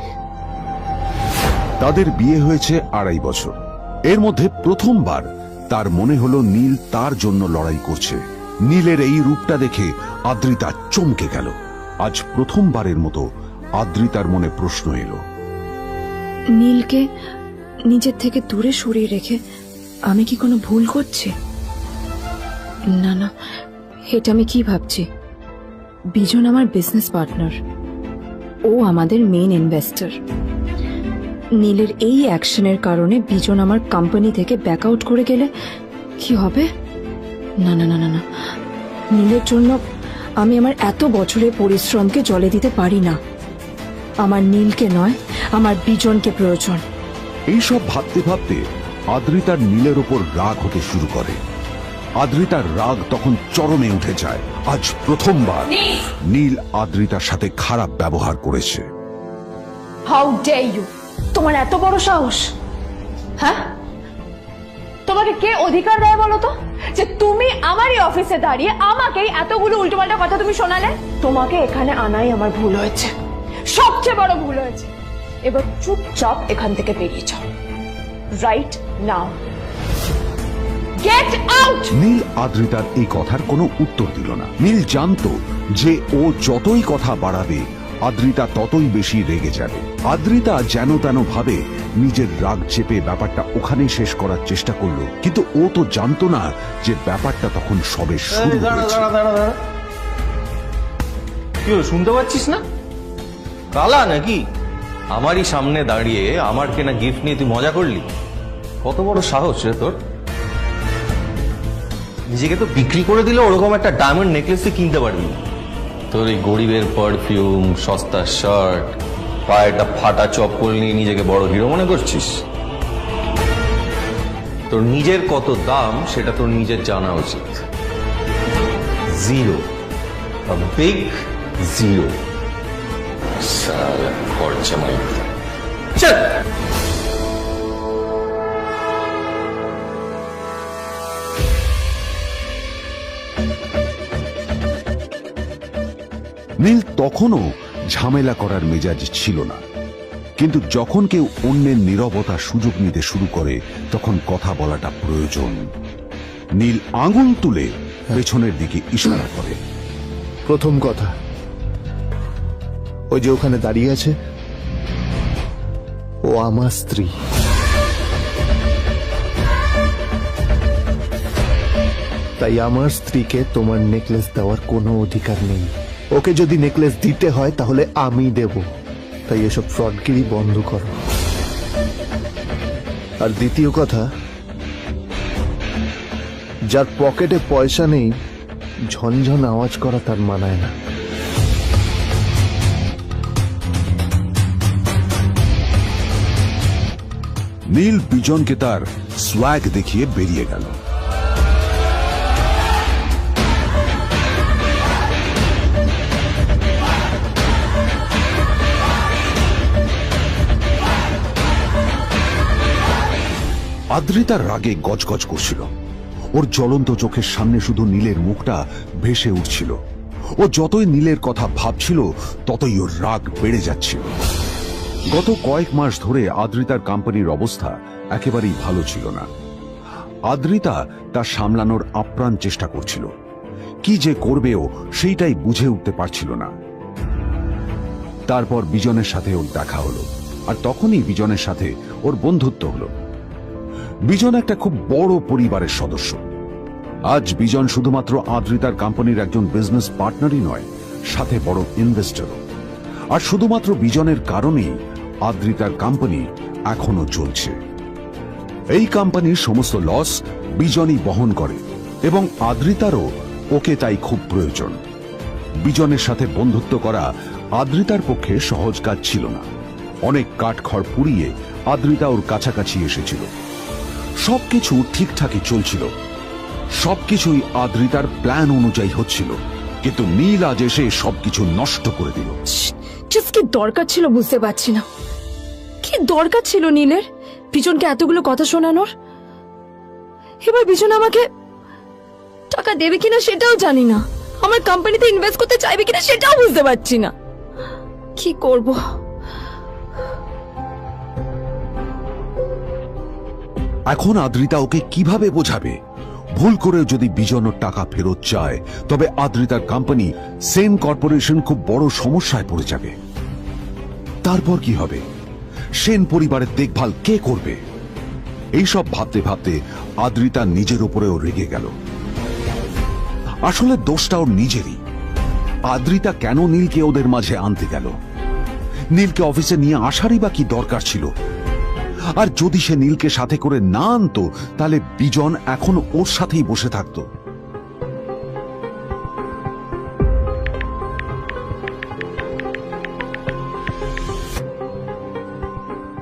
তাদের বিয়ে হয়েছে 2.5 বছর। এর মধ্যে প্রথমবার তার মনে হলো নীল তার জন্য লড়াই করছে। নীলের এই রূপটা দেখে আদ্রিতা চমকে গেল। আজ প্রথমবারের মতো আদ্রিতার মনে প্রশ্ন এলো, নীলকে নিজের থেকে দূরে সরিয়ে রেখে আমি কি কোনো ভুল করছি? না না, এটা আমি কি ভাবছি? বিজন আমার বিজনেস পার্টনার, ও আমাদের মেইন ইনভেস্টর। নীলের এই অ্যাকশনের কারণে বিজন আমার কোম্পানি থেকে ব্যাক আউট করে গেলে কি হবে? না না না না না, নীলের জন্য আমি আমার এত বছরের পরিশ্রমকে জলে দিতে পারি না। আমার নীলকে নয়, আমার বিজনকে প্রয়োজন। এইসব ভাবতে ভাবতে আদ্রিতার নীলের ওপর রাগ হতে শুরু করে। আদ্রিতার রাগ তখন চরমে উঠে যায়। আজ প্রথমবার নীল আদ্রিতার সাথে খারাপ ব্যবহার করেছে। How dare you! তোমার এত বড় সাহস! হ্যাঁ, তোমাকে কে অধিকার দেয় বলো তো যে তুমি আমারই অফিসে দাঁড়িয়ে আমাকেই এতগুলো উল্টোপাল্টা কথা তুমি শোনালে? তোমাকে এখানে আনাই আমার ভুল হয়েছে, সবচেয়ে বড় ভুল হয়েছে। এবার চুপচাপ এখান থেকে বেরিয়ে যাও, right now. Get out! Neel আদ্রিতার এই কথার কোনো উত্তর দিল না। নীল জানতো যে ও যতই কথা বাড়াবে আদ্রিতা ততই বেশি রেগে যাবে। আদ্রিতা যেন তেন ভাবে নিজের রাগ চেপে ব্যাপারটা ওখানেই শেষ করার চেষ্টা করলো, কিন্তু ও তো জানতো না যে ব্যাপারটা তখন সবে শুরু হয়েছে। কি হলো, শুনতে পাচ্ছিস না? কালা নাকি? আমারই সামনে দাঁড়িয়ে আমার কেনা গিফট নিয়ে তুই মজা করলি? কত বড় সাহস রে তোর! নিজেকে তো বিক্রি করে দিলে ওরকম একটা ডায়মন্ড নেকলেস তুই কিনতে পারবি। তোর এই গরিবের পারফিউম, সস্তা শার্ট, পায়ে একটা ফাটা চপ্পল নিয়ে নিজেকে বড় হিরো মনে করছিস? তোর নিজের কত দাম সেটা তোর নিজের জানা উচিত। Zero, big zero. সালা খরচা মাই চল। নীল তখনও ঝামেলা করার মেজাজ ছিল না, কিন্তু যখন কেউ অন্যের নীরবতার সুযোগ নিতে শুরু করে তখন কথা বলাটা প্রয়োজন। নীল আঙুল তুলে পেছনের দিকে ইশারা করে। প্রথম কথা, ওই যে ওখানে দাঁড়িয়ে আছে, ও আমার স্ত্রী। তাই আমার স্ত্রীকে তোমার নেকলেস দেওয়ার কোনো অধিকার নেই। ওকে যদি নেকলেস দিতে হয় তাহলে আমি দেব। তাই এসব ফ্রডগিরি বন্ধ করো। আর দ্বিতীয় কথা, যার পকেটে পয়সা নেই ঝনঝন আওয়াজ করা তার মানায় না। নীল বিজনকে তার সোয়াগ দেখিয়ে বেরিয়ে গেল। আদ্রিতার রাগে গজগজ করছিল। ওর জ্বলন্ত চোখের সামনে শুধু নীলের মুখটা ভেসে উঠছিল। ও যতই নীলের কথা ভাবছিল ততই ওর রাগ বেড়ে যাচ্ছিল। গত কয়েক মাস ধরে আদ্রিতার কোম্পানির অবস্থা একেবারেই ভালো ছিল না। আদ্রিতা তা সামলানোর আপ্রাণ চেষ্টা করছিল। কি যে করবেও সেইটাই বুঝে উঠতে পারছিল না। তারপর বিজনের সাথে ওর দেখা হলো, আর তখনই বিজনের সাথে ওর বন্ধুত্ব হলো। বিজন একটা খুব বড় পরিবারের সদস্য। আজ বিজন শুধুমাত্র আদ্রিতার কোম্পানির একজন বিজনেস পার্টনারই নয়, সাথে বড় ইনভেস্টরও। আর শুধুমাত্র বিজনের কারণেই আদ্রিতার কোম্পানি এখনো চলছে। এই কোম্পানির সমস্ত লস বিজনই বহন করে এবং আদ্রিতারও ওকে তাই খুব প্রয়োজন। বিজনের সাথে বন্ধুত্ব করা আদ্রিতার পক্ষে সহজ কাজ ছিল না। অনেক কাঠখড় পুড়িয়ে আদ্রিতা ওর কাছাকাছি এসেছিল। সবকিছু ঠিকঠাকই চলছিল, সবকিছুই আদ্রিতার প্ল্যান অনুযায়ী হচ্ছিল, কিন্তু নীল আজ এসে সবকিছু নষ্ট করে দিল। কি দরকার ছিল বুঝতে পারছি না। কি দরকার ছিল নীলের বিজনকে এতগুলো কথা শোনানোর? এবার বিজন আমাকে টাকা দেবে কিনা সেটাও জানি না, আমার কোম্পানিতে ইনভেস্ট করতে চাইবে কিনা সেটাও বুঝতে পারছি না। কি করব? এখন আদ্রিতা ওকে কিভাবে বোঝাবে? ভুল করে যদি বিজন ওর টাকা ফেরত চায় তবে আদ্রিতার কোম্পানি সেন কর্পোরেশন খুব বড় সমস্যায় পড়ে যাবে। তারপর কি হবে? সেন পরিবারের দেখভাল কে করবে? এইসব ভাবতে ভাবতে আদ্রিতা নিজের উপরেও রেগে গেল। আসলে দোষটা ওর নিজেরই। আদ্রিতা কেন নীলকে ওদের মাঝে আনতে গেল? নীলকে অফিসে নিয়ে আসারই বা কি দরকার ছিল? আর যদি সে নীলকে সাথে করে না আনতো তাহলে বিজন এখন ওর সাথেই বসে থাকতো।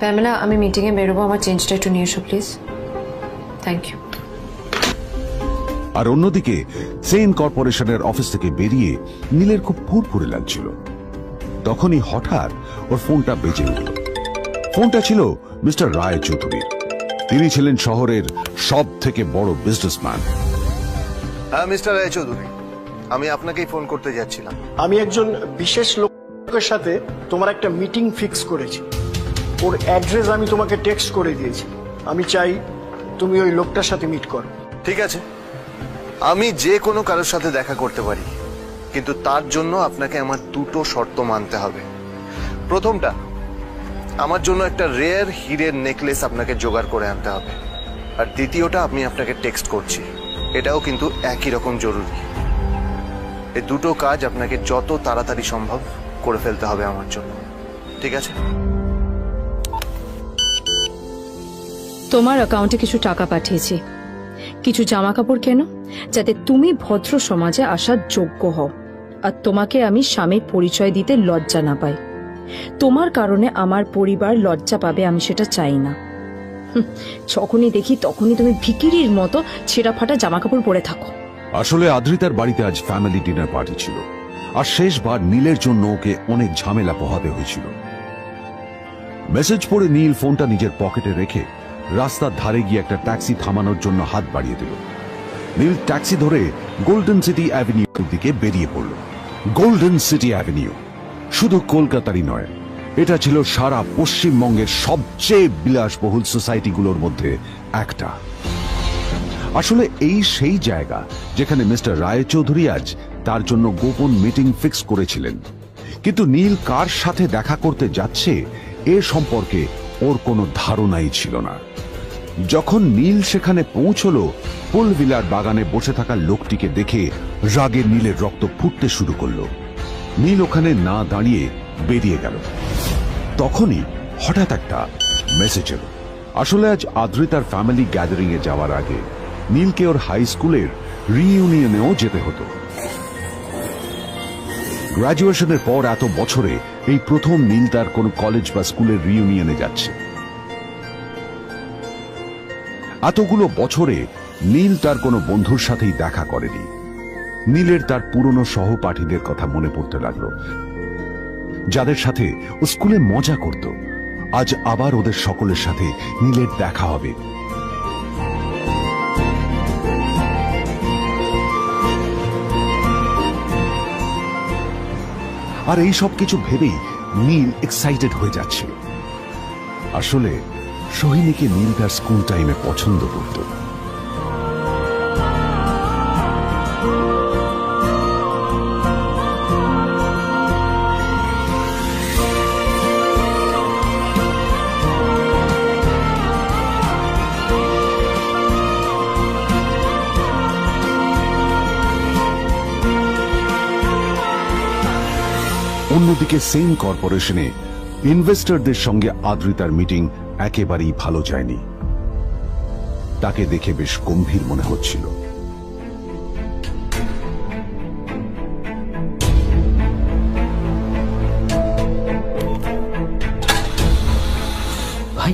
প্যামেলা, আমি মিটিংয়ে বেরোবো, আমার চেঞ্জটা একটু নিয়ে এসো প্লিজ। Thank you. আর অন্যদিকে সেন কর্পোরেশনের অফিস থেকে বেরিয়ে নীলের খুব ফুরফুরে লাগছিল। তখনই হঠাৎ ওর ফোনটা বেজে উঠল। ফোনটা ছিল মিস্টার রায় চৌধুরীর। তিনি ছিলেন শহরের সব থেকে বড় বিজনেসম্যান। হ্যাঁ মিস্টার রায় চৌধুরী, আমি আপনাকেই ফোন করতে যাচ্ছিলাম। আমি একজন বিশেষ লোকের সাথে তোমার একটা মিটিং ফিক্স করেছি। ওর অ্যাড্রেস আমি তোমাকে টেক্সট করে দিয়েছি। আমি চাই তুমি ওই লোকটার সাথে মিট করো। ঠিক আছে, আমি যে কোনো কারোর সাথে দেখা করতে পারি, কিন্তু তার জন্য আপনাকে আমার দুটো শর্ত মানতে হবে। প্রথমটা, আমার জন্য একটা রেয়ার হীরের নেকলেস আপনাকে জোগাড় করে আনতে হবে। আর দ্বিতীয়টা, আমি আপনাকে টেক্সট করছি, এটাও কিন্তু একই রকম জরুরি। এই দুটো কাজ আপনাকে যত তাড়াতাড়ি সম্ভব করে ফেলতে হবে আমার জন্য, ঠিক আছে? তোমার অ্যাকাউন্টে কিছু টাকা পাঠিয়েছি, কিছু জামা কাপড় কেন, যাতে তুমি ভদ্র সমাজে আসার যোগ্য হও আর তোমাকে আমি স্বামীর পরিচয় দিতে লজ্জা না পাই। তোমার কারণে আমার পরিবার লজ্জা পাবে, আমি সেটা চাই না। যখনই দেখি তখনই তুমি ভিখিরির মতো ছেঁড়া ফাটা জামা কাপড় পরে থাকো। আসলে আদ্রিতার বাড়িতে আজ ফ্যামিলি ডিনার পার্টি ছিল, আর শেষবার নীলের জন্য ওকে অনেক ঝামেলা পোহাতে হয়েছিল। মেসেজ পড়ে নীল ফোনটা নিজের পকেটে রেখে রাস্তার ধারে গিয়ে একটা ট্যাক্সি থামানোর জন্য হাত বাড়িয়ে দিল। নীল ট্যাক্সি ধরে গোল্ডেন সিটি অ্যাভিনিউর দিকে বেরিয়ে পড়ল। গোল্ডেন সিটি অ্যাভিনিউ শুধু কলকাতারই নয়, এটা ছিল সারা পশ্চিমবঙ্গের সবচেয়ে বিলাসবহুল সোসাইটিগুলোর মধ্যে একটা। আসলে এই সেই জায়গা যেখানে মিস্টার রায়চৌধুরী আজ তার জন্য গোপন মিটিং ফিক্স করেছিলেন। কিন্তু নীল কার সাথে দেখা করতে যাচ্ছে এ সম্পর্কে ওর কোনো ধারণাই ছিল না। যখন নীল সেখানে পৌঁছলো, ফুলভিলার বাগানে বসে থাকা লোকটিকে দেখে রাগে নীলের রক্ত ফুটতে শুরু করলো। নীল ওখানে না দাঁড়িয়ে বেরিয়ে গেল। তখনই হঠাৎ একটা মেসেজ এলো। আসলে আজ আদ্রিতার ফ্যামিলি গ্যাদারিং এ যাওয়ার আগে নীলকে ওর হাই স্কুলের রিইউনিয়নেও যেতে হতো। গ্র্যাজুয়েশনের পর এত বছরে এই প্রথম নীল তার কোন কলেজ বা স্কুলের রিইউনিয়নে যাচ্ছে। এতগুলো বছরে নীল তার কোনো বন্ধুর সাথেই দেখা করেনি। নীলের তার পুরনো সহপাঠীদের কথা মনে পড়তে লাগলো, যাদের সাথে ও স্কুলে মজা করত। আজ আবার ওদের সকলের সাথে নীলের দেখা হবে। আর এই সব কিছু ভেবেই নীল এক্সাইটেড হয়ে যাচ্ছে। আসলে সোহিনীকে নীল তার স্কুল টাইমে পছন্দ করত। অন্যদিকে সেন কর্পোরেশনে ইনভেস্টরদের সঙ্গে আদ্রিতার মিটিং একেবারেই ভালো যায়নি। তাকে দেখে বেশ গম্ভীর মনে হচ্ছিল। ভাই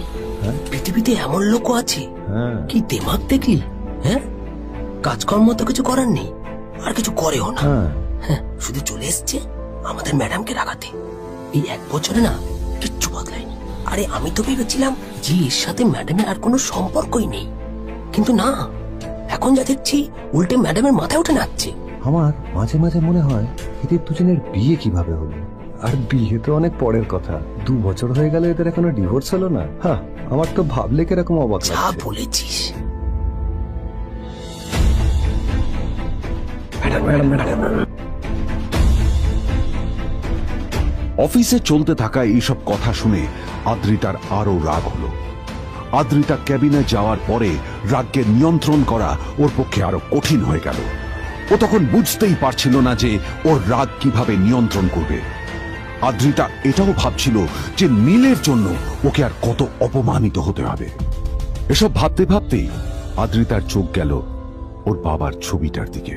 পৃথিবীতে এমন লোক আছে, কি দেমাগ দেখলি? হ্যাঁ, কাজকর্ম তো কিছু করার নেই, আর কিছু করেও না। হ্যাঁ, শুধু চলে এসছে আমাদের ম্যাডামকে রাখাতে। এই 1 বছরে না কিচ্ছু বদলায়নি। আরে আমি তো ভেবেছিলাম যে এর সাথে ম্যাডামের আর কোনো সম্পর্কই নেই, কিন্তু না, এখন যা দেখছি উল্টে ম্যাডামের মাথায় উঠে নাচছে। আমার মাঝে মাঝে মনে হয় এদের দুজনের বিয়ে কিভাবে হলো। আর বিয়ে তো অনেক পরের কথা, 2 বছর হয়ে গেল এদের এখনো ডিভোর্স হলো না। হ্যাঁ, আমার তো ভাবলে কিরকম অবাক যা লাগছে। বলেছিস। অফিসে চলতে থাকা এইসব কথা শুনে আদ্রিতার আরো রাগ হলো। আদ্রিতা ক্যাবিনে যাওয়ার পরে রাগকে নিয়ন্ত্রণ করা ওর পক্ষে আরো কঠিন হয়ে গেল। ও তখন বুঝতেই পারছিল না যে ওর রাগ কিভাবে নিয়ন্ত্রণ করবে। আদ্রিতা এটাও ভাবছিল যে নীলের জন্য ওকে আর কত অপমানিত হতে হবে। এসব ভাবতে ভাবতেই আদ্রিতার চোখ গেল ওর বাবার ছবিটার দিকে।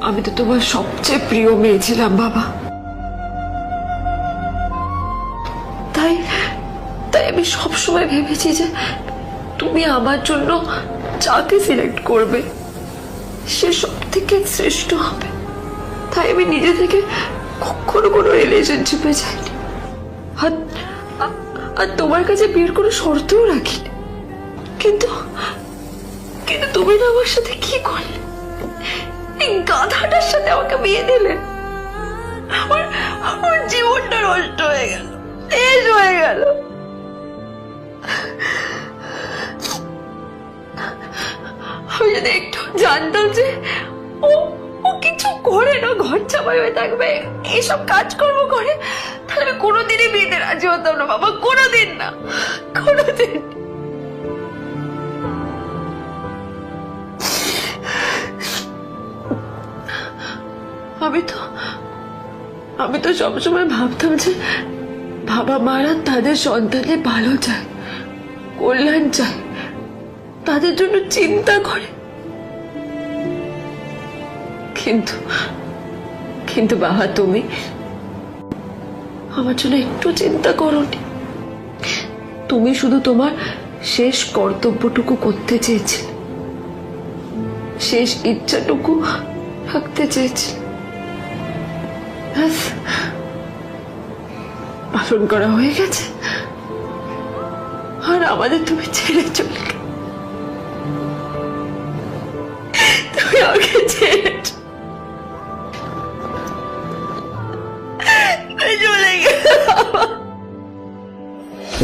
আমি তো তোমার সবচেয়ে প্রিয় মেয়ে ছিলাম বাবা, তাই তাই আমি সবসময় ভেবেছি যে তুমি আমার জন্য যাকে সিলেক্ট করবে সে সব থেকে শ্রেষ্ঠ হবে। তাই আমি নিজে থেকে কখনো কোনো রিলেশনশিপে যাইনি, আর তোমার কাছে বিয়ের কোনো শর্তও রাখিনি। কিন্তু কিন্তু তুমি না আমার সাথে কি করলে? এই গাধাটার সাথে আমাকে বিয়ে দিলে। আমার জীবনটা নষ্ট হয়ে গেল, শেষ হয়ে গেল। আমি যদি একটু জানতাম যে ও কিছু করে না, ঘর চাপাই হয়ে থাকবে, এইসব কাজকর্ম করে, তাহলে আমি কোনোদিনই বিয়েতে রাজি হতাম না বাবা, কোনোদিন না, কোনোদিন। আমি তো সবসময় ভাবতাম যে বাবা মারা তাদের সন্তানের ভালো চায়, কল্যাণ চায়, তাদের জন্য চিন্তা করে। কিন্তু বাবা, তুমি আমার জন্য একটু চিন্তা করোনি। তুমি শুধু তোমার শেষ কর্তব্যটুকু করতে চেয়েছিলে, শেষ ইচ্ছাটুকু রাখতে চেয়েছিলে, পালন করা হয়ে গেছে, আর আমাদের তুমি ছেড়ে চলে গেলে। তুমি আমাকে ছেড়ে চলে গেলে।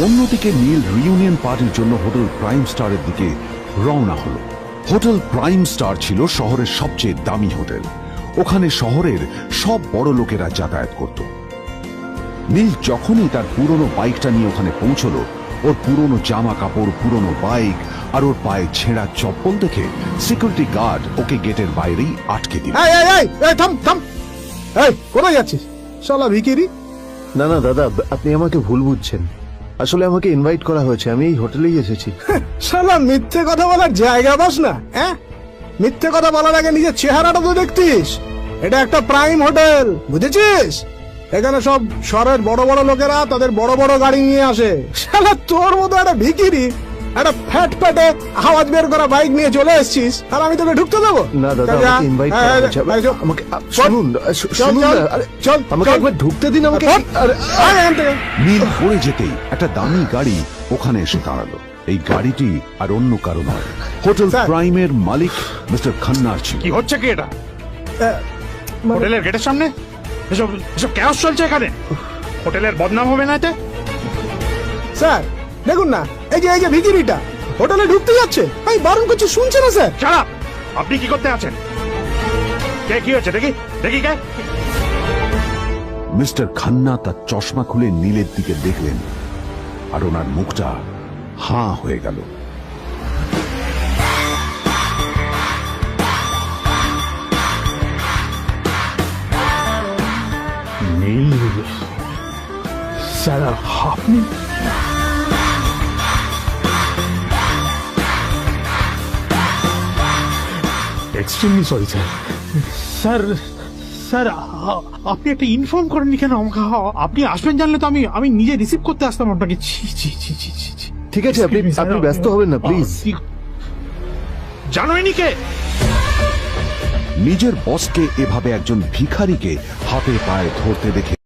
অন্যদিকে নীল রিউনিয়ন পার্টির জন্য হোটেল প্রাইম স্টারের দিকে রওনা হলো। হোটেল প্রাইম স্টার ছিল শহরের সবচেয়ে দামি হোটেল। ওখানে শহরের সব বড় লোকেরা যাতায়াত করত। নীল যখনই তার পুরনো বাইকটা নিয়ে ওখানে পৌঁছলো, ওর পুরনো জামা কাপড়, পুরনো বাইক আর ওর পায়ে ছেঁড়া চপ্পল দেখে সিকিউরিটি গার্ড ওকে গেটের বাইরেই আটকে দিল। কোথায় যাচ্ছিস শালা ভিখিরি? না না দাদা, আপনি আমাকে ভুল বুঝছেন। আসলে আমাকে ইনভাইট করা হয়েছে, আমি এই হোটেলেই এসেছি। শালা মিথ্যে কথা বলার জায়গা পাস না? হ্যাঁ, মিথ্যে কথা বলার আগে নিজের চেহারাটা তো দেখতিস। এটা একটা প্রাইম হোটেল, বুঝেছিস? এখানে সব শহরের বড় বড় লোকেরা তাদের বড় বড় গাড়ি নিয়ে আসে। শালা তোর মতো একটা ভিখিরি একটা ফ্যাট প্যাটে আওয়াজ বের করা বাইক নিয়ে চলে এসেছিস, আর আমি তোকে ঢুকতে দেবো না? দাদা, আমাকে ইনভাইট করা হয়েছে। আমাকে শুনুন, চল আমাকে একবার ঢুকতে দিন আমাকে। নীল পড়ে যেতেই একটা দামি গাড়ি ওখানে এসে দাঁড়ালো। এই গাড়িটি আর অন্য কারো নয়, হোটেল প্রাইমের মালিক মিস্টার খান্নার ছিল। কি হচ্ছে কি এটা? হোটেলের গেটের সামনে এসব এসব ক্যাশ চলছে এখানে? হোটেলের বদনাম হবে না এতে? স্যার দেখুন না, এই যে ভিখিরিটা হোটেলে ঢুকতে যাচ্ছে, আমি বারণ করছি, শুনছে না স্যার? Shut up! আপনি কি করতে আছেন? কে কি হচ্ছে দেখি দেখি কে? মিস্টার খান্না তার চশমা খুলে নীলের দিকে দেখলেন, আর ওনার মুখটা হাঁ হয়ে গেল। স্যার আপনি extremely sorry sir sir sir আপনি একটা ইনফর্ম করেননি কেন আমাকে? আপনি আসবেন জানলে তো আমি নিজে রিসিভ করতে আসতাম আপনাকে। ছি ছি ছি ছি ছি ছি। ঠিক আছে, আপনি ব্যস্ত হবেন না প্লিজ। জানোইনি কে? নিজের বসকে এভাবে একজন ভিখারিকে হাতে পায়ে ধরতে দেখে